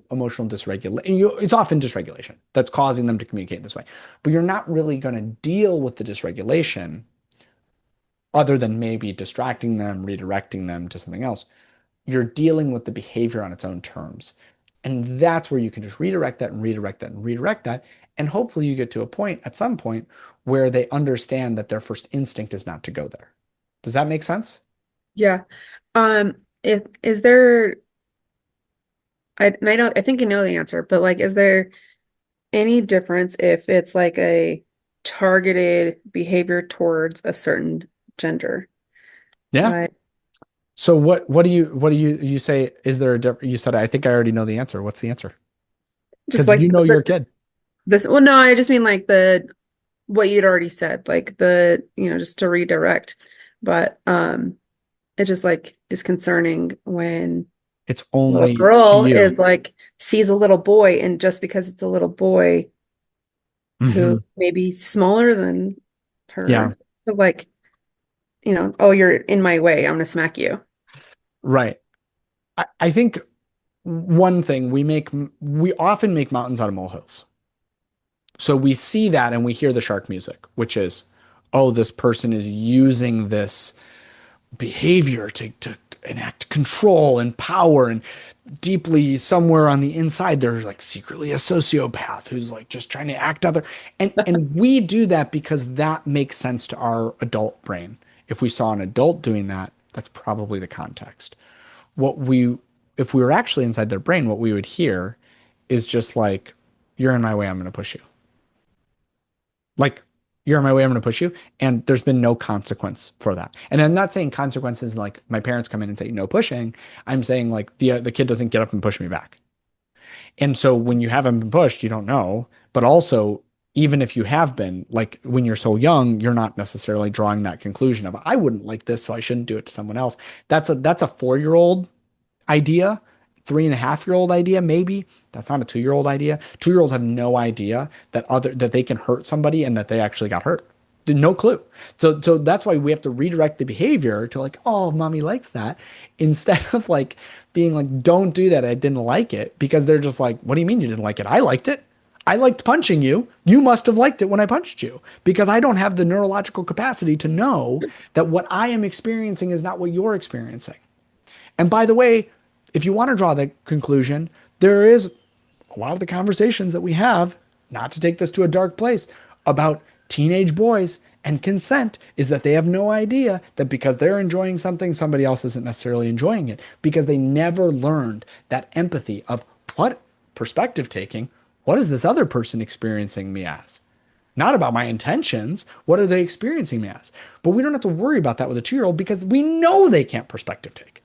emotional dysregulation. It's often dysregulation that's causing them to communicate this way. But you're not really going to deal with the dysregulation other than maybe distracting them, redirecting them to something else. You're dealing with the behavior on its own terms. And that's where you can just redirect that and redirect that and redirect that. And hopefully you get to a point at some point where they understand that their first instinct is not to go there. Does that make sense? Yeah. If is there I think I know the answer, but like is there any difference if it's like a targeted behavior towards a certain gender? Yeah. So what do you say? Is there a difference? You said, I think I already know the answer. What's the answer? Just Because like you know your kid. well, no, I just mean like what you'd already said, like just to redirect. But it just like is concerning when It's a only little girl to you. is like sees a little boy, and just because it's a little boy who may be smaller than her, Yeah. so like, oh, you're in my way, I'm gonna smack you. Right. I think one thing we often make mountains out of molehills. So we see that and we hear the shark music, which is, oh, this person is using this behavior to enact control and power, and deeply somewhere on the inside they're like secretly a sociopath who's like just trying to act other, and we do that because that makes sense to our adult brain. If we saw an adult doing that, that's probably the context. If we were actually inside their brain, what we would hear is just like, you're in my way, I'm going to push you. Like You're on my way, I'm going to push you. And there's been no consequence for that. And I'm not saying consequences like my parents come in and say no pushing. I'm saying like the kid doesn't get up and push me back. And so when you haven't been pushed, you don't know. But also, even if you have been, like when you're so young, you're not necessarily drawing that conclusion of I wouldn't like this, so I shouldn't do it to someone else. That's a 4-year-old idea, 3.5-year-old idea, maybe. That's not a 2-year-old idea. 2-year-olds have no idea that they can hurt somebody and that they actually got hurt. No clue. So that's why we have to redirect the behavior to like, oh, mommy likes that, instead of like being like, don't do that. I didn't like it, because they're just like, what do you mean you didn't like it? I liked it. I liked punching you. You must have liked it when I punched you, because I don't have the neurological capacity to know that what I am experiencing is not what you're experiencing. And by the way, if you want to draw the conclusion, there is a lot of the conversations that we have, not to take this to a dark place, about teenage boys and consent is that they have no idea that because they're enjoying something, somebody else isn't necessarily enjoying it, because they never learned that empathy of what perspective taking, what is this other person experiencing me as? Not about my intentions. What are they experiencing me as? But we don't have to worry about that with a 2-year-old, because we know they can't perspective take.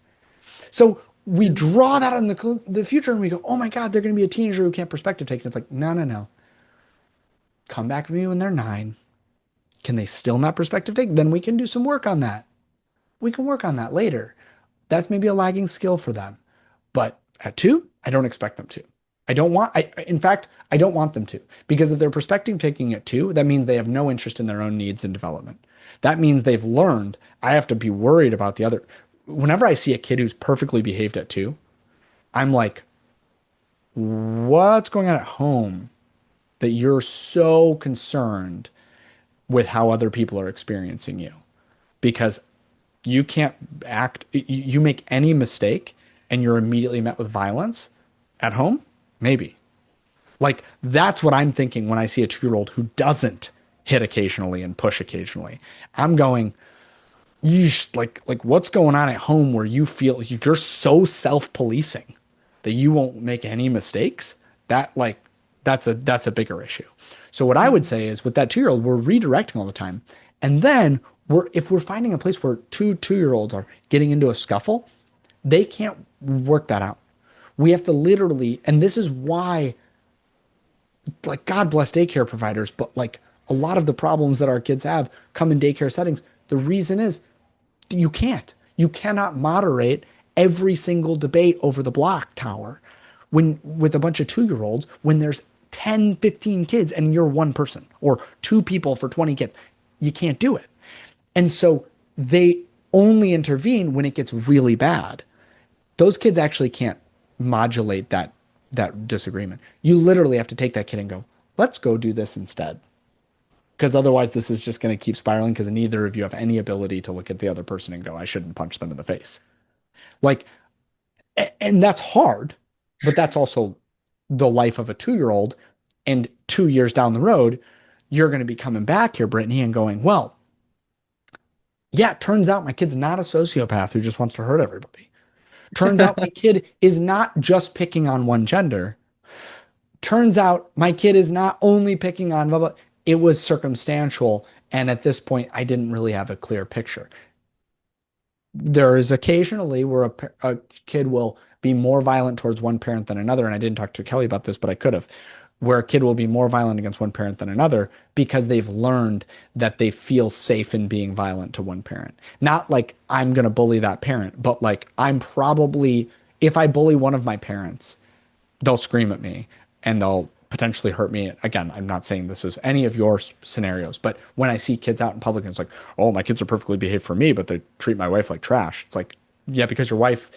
So we draw that in the future and we go, oh my God, they're going to be a teenager who can't perspective take. And it's like, no. Come back to me when they're 9. Can they still not perspective take? Then we can do some work on that. We can work on that later. That's maybe a lagging skill for them. But at 2, I don't expect them to. In fact, I don't want them to, because if they're perspective taking at 2, that means they have no interest in their own needs and development. That means they've learned. I have to be worried about the other. Whenever I see a kid who's perfectly behaved at 2, I'm like, what's going on at home that you're so concerned with how other people are experiencing you? Because you can't you make any mistake and you're immediately met with violence at home? Maybe. Like, that's what I'm thinking when I see a 2-year-old who doesn't hit occasionally and push occasionally. I'm going, yeesh, like what's going on at home where you feel you're so self-policing that you won't make any mistakes? That's a bigger issue. So what I would say is, with that 2-year-old, we're redirecting all the time. And then if we're finding a place where 2-year-olds are getting into a scuffle, they can't work that out. We have to literally, and this is why, like, God bless daycare providers, but like a lot of the problems that our kids have come in daycare settings. The reason is you cannot moderate every single debate over the block tower with a bunch of 2-year-olds when there's 10, 15 kids and you're one person, or 2 people for 20 kids. You can't do it. And so they only intervene when it gets really bad. Those kids actually can't modulate that disagreement. You literally have to take that kid and go, let's go do this instead. Because otherwise this is just going to keep spiraling, because neither of you have any ability to look at the other person and go, I shouldn't punch them in the face. Like, and that's hard, but that's also the life of a 2-year-old. And 2 years down the road, you're going to be coming back here, Brittany, and going, well, yeah, it turns out my kid's not a sociopath who just wants to hurt everybody. Turns out my kid is not just picking on one gender. Turns out my kid is not only picking on blah, blah. It was circumstantial. And at this point, I didn't really have a clear picture. There is occasionally where a kid will be more violent towards one parent than another. And I didn't talk to Kelly about this, but I could have. Where a kid will be more violent against one parent than another because they've learned that they feel safe in being violent to one parent. Not like I'm going to bully that parent, but like if I bully one of my parents, they'll scream at me and they'll potentially hurt me. Again, I'm not saying this is any of your scenarios, but when I see kids out in public and it's like, oh, my kids are perfectly behaved for me, but they treat my wife like trash. It's like, yeah, because your wife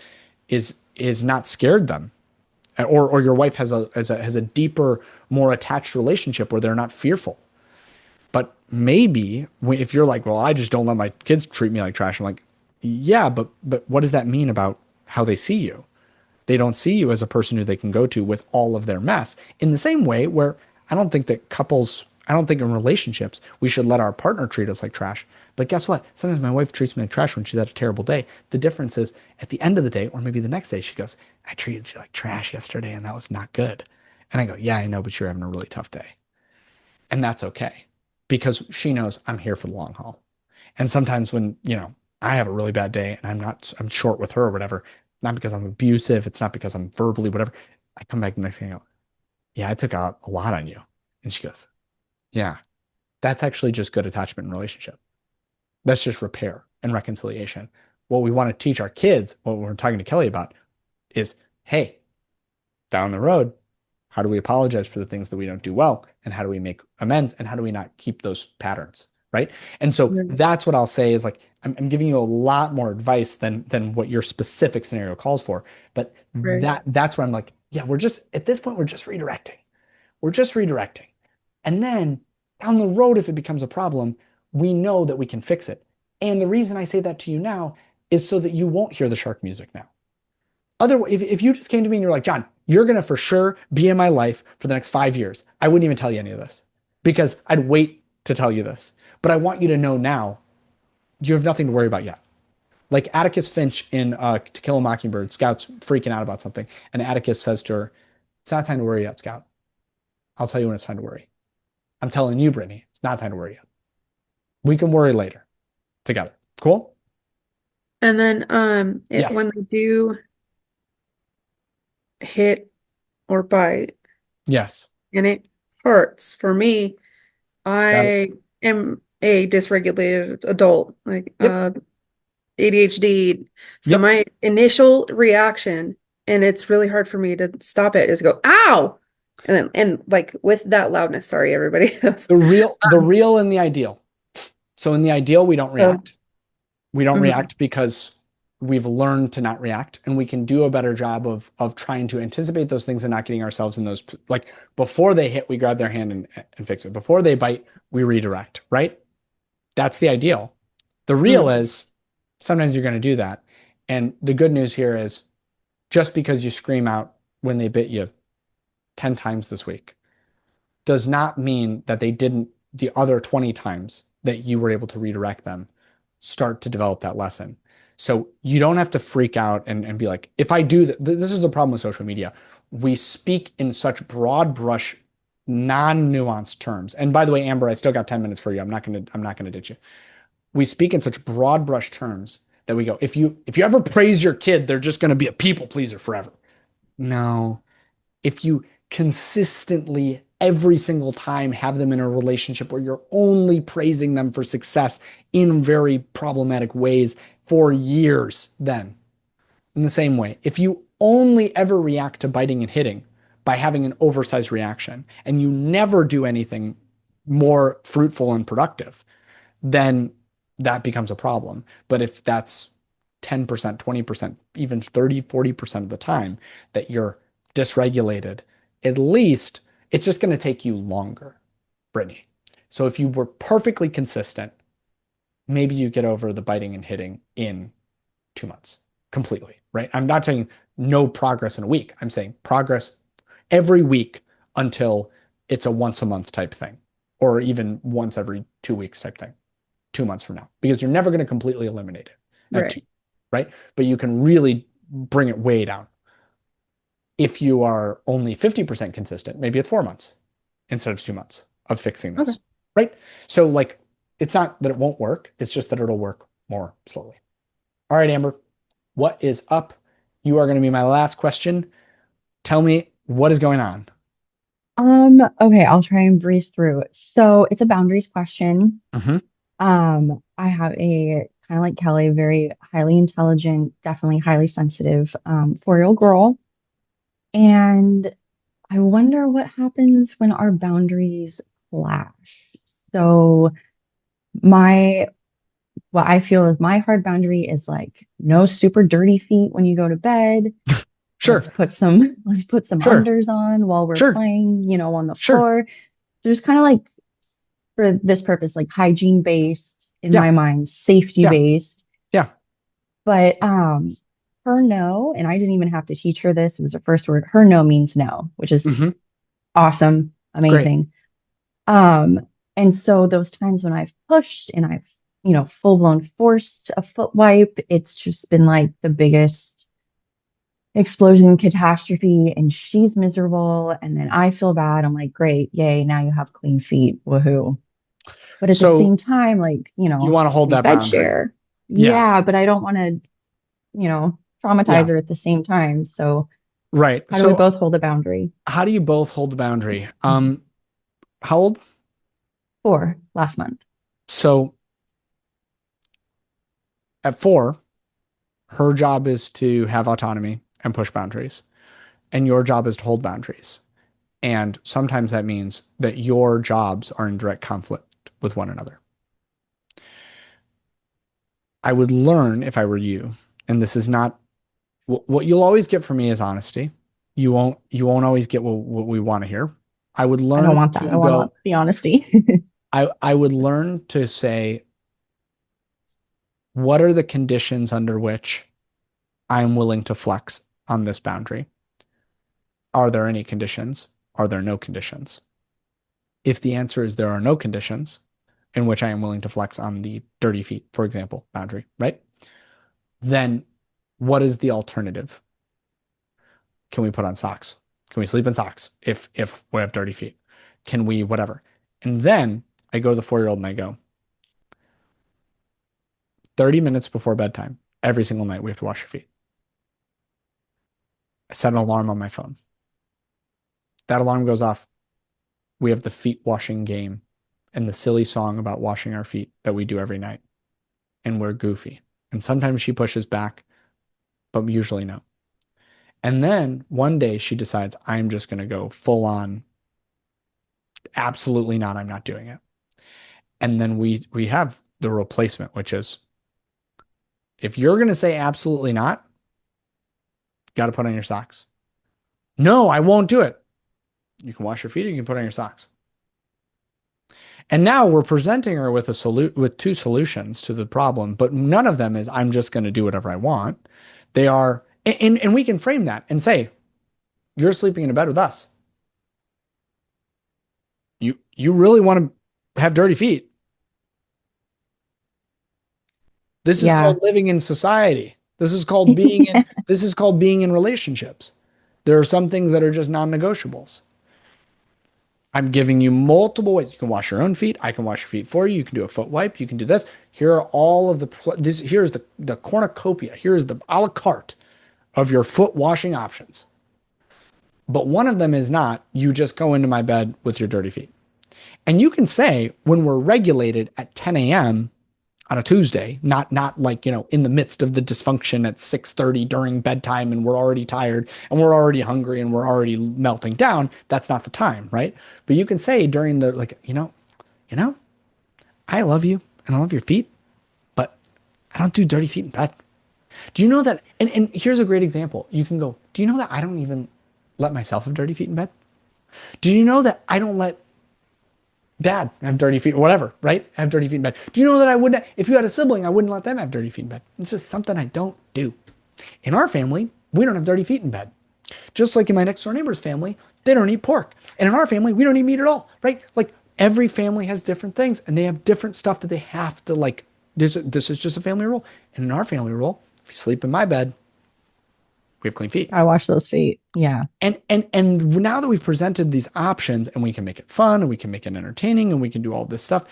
is not scared them. Or your wife has a deeper, more attached relationship where they're not fearful. But maybe if you're like, well, I just don't let my kids treat me like trash. I'm like, yeah, but what does that mean about how they see you? They don't see you as a person who they can go to with all of their mess. In the same way where I don't think in relationships we should let our partner treat us like trash. But guess what? Sometimes my wife treats me like trash when she's had a terrible day. The difference is at the end of the day, or maybe the next day, she goes, I treated you like trash yesterday and that was not good. And I go, yeah, I know, but you're having a really tough day. And that's okay. because she knows I'm here for the long haul. And sometimes when, I have a really bad day and I'm short with her or whatever, not because I'm abusive, it's not because I'm verbally, whatever. I come back the next day and go, yeah, I took out a lot on you. And she goes, yeah, that's actually just good attachment and relationship. That's just repair and reconciliation. What we want to teach our kids, what we're talking to Kelly about, is hey, down the road, how do we apologize for the things that we don't do well? And how do we make amends? And how do we not keep those patterns? Right. And so that's what I'll say is like, I'm giving you a lot more advice than what your specific scenario calls for. But that's where I'm like, yeah, at this point, we're just redirecting. We're just redirecting. And then down the road, if it becomes a problem, we know that we can fix it. And the reason I say that to you now is so that you won't hear the shark music now. Otherwise, if you just came to me and you're like, John, you're going to for sure be in my life for the next 5 years, I wouldn't even tell you any of this because I'd wait to tell you this. But I want you to know now you have nothing to worry about yet. Like Atticus Finch in To Kill a Mockingbird, Scout's freaking out about something. And Atticus says to her, it's not time to worry yet, Scout. I'll tell you when it's time to worry. I'm telling you, Brittany, it's not time to worry yet. We can worry later together. Cool? And then Yes. when they do hit or bite Yes. and it hurts for me, Got I am a dysregulated adult, like ADHD. So Yep. my initial reaction, and it's really hard for me to stop it, is go, ow! And like with that loudness, sorry everybody. The real and the ideal. So in the ideal, we don't react. We don't react because we've learned to not react, and we can do a better job of trying to anticipate those things and not getting ourselves in those, like before they hit, we grab their hand and fix it. Before they bite, we redirect, right? That's the ideal. The real is sometimes you're going to do that. And the good news here is just because you scream out when they bit you 10 times this week does not mean that they didn't the other 20 times that you were able to redirect them start to develop that lesson. So you don't have to freak out and be like, if I do this is the problem with social media. We speak in such broad brush, non-nuanced terms. And by the way, Amber, I still got 10 minutes for you. I'm not gonna ditch you. We speak in such broad brush terms that we go, if you ever praise your kid, they're just gonna be a people pleaser forever. No. If you consistently every single time have them in a relationship where you're only praising them for success in very problematic ways for years, then in the same way, if you only ever react to biting and hitting by having an oversized reaction and you never do anything more fruitful and productive, then that becomes a problem. But if that's 10%, 20%, even 30, 40% of the time that you're dysregulated, at least it's just going to take you longer, Brittany. So if you were perfectly consistent, maybe you get over the biting and hitting in 2 months completely, right? I'm not saying no progress in a week. I'm saying progress every week until it's a once a month type thing, or even once every 2 weeks type thing, 2 months from now, because you're never going to completely eliminate it, right? But you can really bring it way down. If you are only 50% consistent, maybe it's 4 months instead of 2 months of fixing this, right? So like, it's not that it won't work. It's just that it'll work more slowly. All right, Amber, what is up? You are going to be my last question. Tell me what is going on. Okay, I'll try and breeze through it. So it's a boundaries question. Mhm. I have a kind of like Kelly, very highly intelligent, definitely highly sensitive, 4-year-old girl. And I wonder what happens when our boundaries clash. So what I feel is my hard boundary is like no super dirty feet when you go to bed. Sure. Let's put some Sure. unders on while we're Sure. playing, on the Sure. floor. So just kind of like for this purpose, like hygiene based in Yeah. my mind, safety based. Yeah. But her no, and I didn't even have to teach her this. It was her first word. Her no means no, which is Mhm. awesome, amazing. And so those times when I've pushed and I've, full blown forced a foot wipe, it's just been like the biggest explosion catastrophe, and she's miserable, and then I feel bad. I'm like, great, yay, now you have clean feet, woohoo. But at the So same time, like, you want to hold we that bed boundary. share. Yeah. Yeah, but I don't want to, traumatize Yeah. her at the same time. So Right. how do we So both hold a boundary? how do you both hold the boundary? How old? 4 last month. So at 4, her job is to have autonomy and push boundaries, and your job is to hold boundaries. And sometimes that means that your jobs are in direct conflict with one another. I would learn if I were you, and this is not what you'll always get from me is honesty. You won't always get what we want to hear. I would I don't learn want that. to I want go, the honesty. I would learn to say, what are the conditions under which I'm willing to flex on this boundary? Are there any conditions? Are there no conditions? If the answer is there are no conditions in which I am willing to flex on the dirty feet, for example, boundary, right? Then what is the alternative? Can we put on socks? Can we sleep in socks if we have dirty feet? Can we whatever? And then I go to the 4-year-old and I go, 30 minutes before bedtime, every single night we have to wash your feet. I set an alarm on my phone. That alarm goes off. We have the feet washing game and the silly song about washing our feet that we do every night. And we're goofy. And sometimes she pushes back, but usually no. And then one day she decides, I'm just going to go full on. Absolutely not. I'm not doing it. And then we have the replacement, which is, if you're going to say absolutely not, got to put on your socks. No, I won't do it. You can wash your feet or you can put on your socks. And now we're presenting her with with 2 solutions to the problem, but none of them is I'm just going to do whatever I want. They are, and we can frame that and say, you're sleeping in a bed with us. You really want to have dirty feet. This is Yeah. called living in society. This is called being in this is called being in relationships. There are some things that are just non-negotiables. I'm giving you multiple ways. You can wash your own feet. I can wash your feet for you. You can do a foot wipe. You can do this. Here are all of here's the cornucopia. Here's the a la carte of your foot washing options. But one of them is not, you just go into my bed with your dirty feet. And you can say, when we're regulated at 10 a.m. on a Tuesday, not like, in the midst of the dysfunction at 6:30 during bedtime and we're already tired and we're already hungry and we're already melting down, that's not the time, right? But you can say during the, like, I love you and I love your feet, but I don't do dirty feet in bed. Do you know that? And here's a great example. You can go, do you know that I don't even let myself have dirty feet in bed? Do you know that I don't let Dad have dirty feet, or whatever, right? Have dirty feet in bed. Do you know that I wouldn't, if you had a sibling, I wouldn't let them have dirty feet in bed. It's just something I don't do. In our family, we don't have dirty feet in bed. Just like in my next door neighbor's family, they don't eat pork. And in our family, we don't eat meat at all, right? Like, every family has different things and they have different stuff that they have to, like, this is just a family rule. And in our family rule, if you sleep in my bed, we have clean feet. I wash those feet. Yeah. And now that we've presented these options and we can make it fun and we can make it entertaining and we can do all this stuff,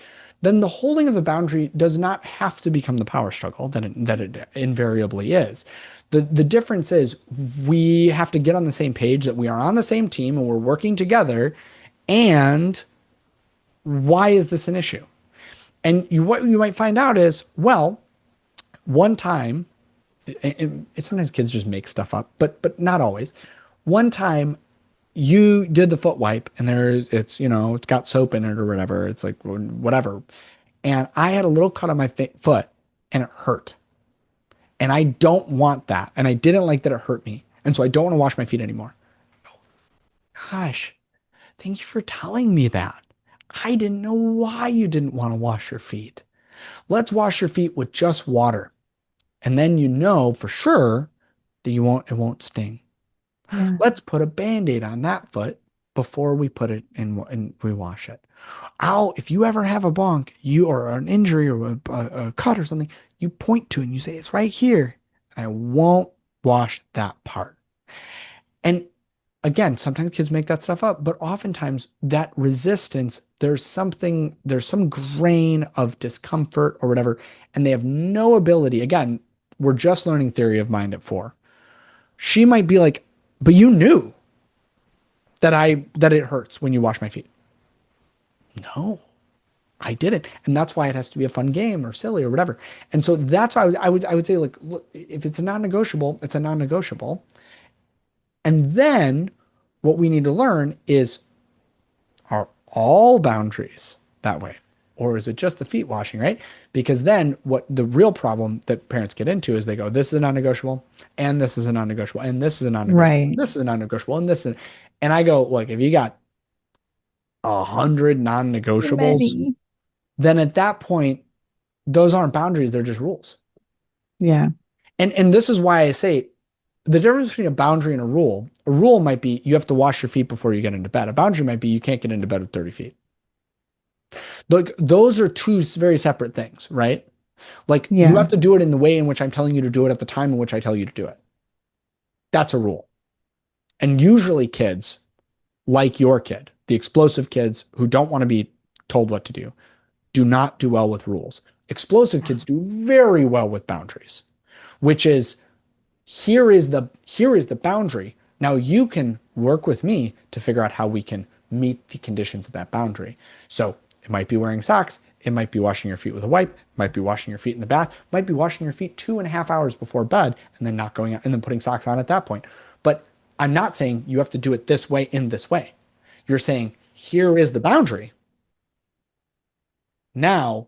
then the holding of the boundary does not have to become the power struggle that it invariably is. The difference is we have to get on the same page, that we are on the same team and we're working together. And why is this an issue? And what you might find out is, well, one time, sometimes kids just make stuff up, but not always. One time you did the foot wipe and it's got soap in it or whatever. It's like whatever. And I had a little cut on my foot and it hurt. And I don't want that. And I didn't like that it hurt me. And so I don't want to wash my feet anymore. Gosh, thank you for telling me that. I didn't know why you didn't want to wash your feet. Let's wash your feet with just water. And then you know for sure that it won't sting. Yeah. Let's put a Band-Aid on that foot before we put it in and we wash it. If you ever have a bonk, or an injury or a cut or something, you point to it and you say, it's right here. I won't wash that part. And again, sometimes kids make that stuff up, but oftentimes that resistance, there's some grain of discomfort or whatever, and they have no ability. Again, we're just learning theory of mind at 4. She might be like, but you knew that it hurts when you wash my feet. No, I didn't. And that's why it has to be a fun game or silly or whatever. And so that's why I would say, like, look, if it's a non-negotiable, it's a non-negotiable. And then what we need to learn is, are all boundaries that way? Or is it just the feet washing, right? Because then what the real problem that parents get into is they go, this is a non-negotiable, and this is a non-negotiable, and this is a non-negotiable, Right. and this is a non-negotiable, and this is, and I go, look, if you got 100 Too non-negotiables, many. then at that point, those aren't boundaries, they're just rules. Yeah. And this is why I say the difference between a boundary and a rule might be you have to wash your feet before you get into bed. A boundary might be you can't get into bed with 30 feet. Like, those are two very separate things, right? Like, Yeah. you have to do it in the way in which I'm telling you to do it at the time in which I tell you to do it. That's a rule. And usually kids, like your kid, the explosive kids who don't want to be told what to do not do well with rules. Explosive kids do very well with boundaries, which is, here is the boundary. Now you can work with me to figure out how we can meet the conditions of that boundary. So it might be wearing socks. It might be washing your feet with a wipe. It might be washing your feet in the bath. It might be washing your feet 2.5 hours before bed and then not going out and then putting socks on at that point. But I'm not saying you have to do it this way in this way. You're saying, here is the boundary. Now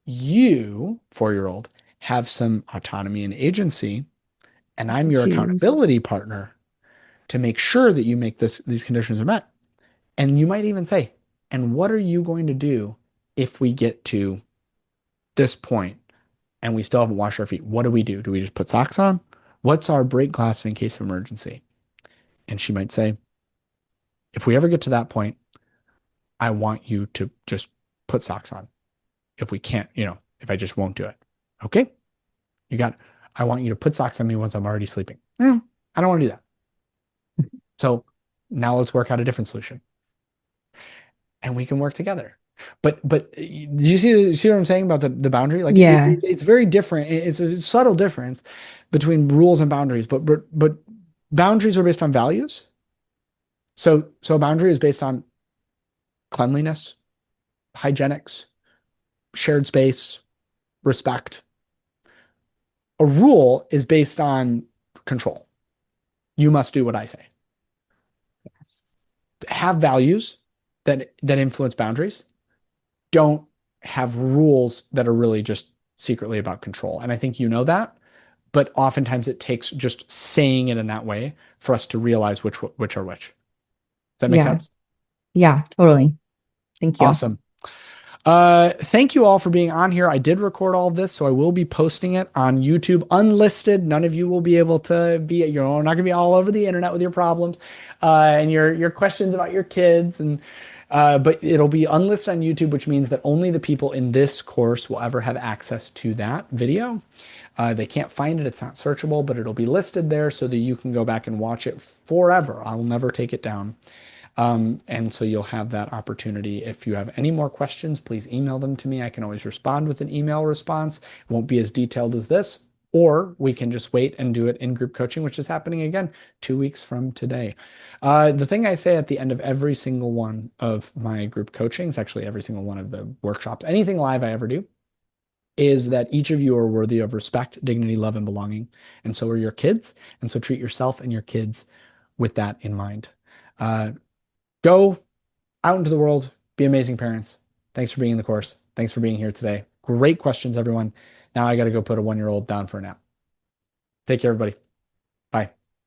you, 4-year-old, have some autonomy and agency, and I'm your Choose. accountability partner to make sure that you make these conditions are met. And you might even say, and what are you going to do if we get to this point and we still haven't washed our feet? What do we do? Do we just put socks on? What's our break glass in case of emergency? And she might say, if we ever get to that point, I want you to just put socks on. If we can't, if I just won't do it. Okay? I want you to put socks on me once I'm already sleeping. I don't want to do that. So now let's work out a different solution. And we can work together. But do you see what I'm saying about the boundary? Like, Yeah. it's very different. It's a subtle difference between rules and boundaries, but boundaries are based on values. So a boundary is based on cleanliness, hygienics, shared space, respect. A rule is based on control. You must do what I say. Have values that influence boundaries. Don't have rules that are really just secretly about control. And I think you know that, but oftentimes it takes just saying it in that way for us to realize which are which. Does that make Yeah. sense? Yeah, totally. Thank you. Awesome. Thank you all for being on here. I did record all this, so I will be posting it on YouTube unlisted. None of you will be able to be, not going to be all over the internet with your problems, and your questions about your kids, but it'll be unlisted on YouTube, which means that only the people in this course will ever have access to that video. They can't find it. It's not searchable, but it'll be listed there so that you can go back and watch it forever. I'll never take it down. And so you'll have that opportunity. If you have any more questions, please email them to me. I can always respond with an email response. It won't be as detailed as this, or we can just wait and do it in group coaching, which is happening again 2 weeks from today. The thing I say at the end of every single one of my group coachings, actually every single one of the workshops, anything live I ever do, is that each of you are worthy of respect, dignity, love, and belonging. And so are your kids. And so treat yourself and your kids with that in mind. Go out into the world, be amazing parents. Thanks for being in the course. Thanks for being here today. Great questions, everyone. Now I got to go put a 1-year-old down for a nap. Take care, everybody.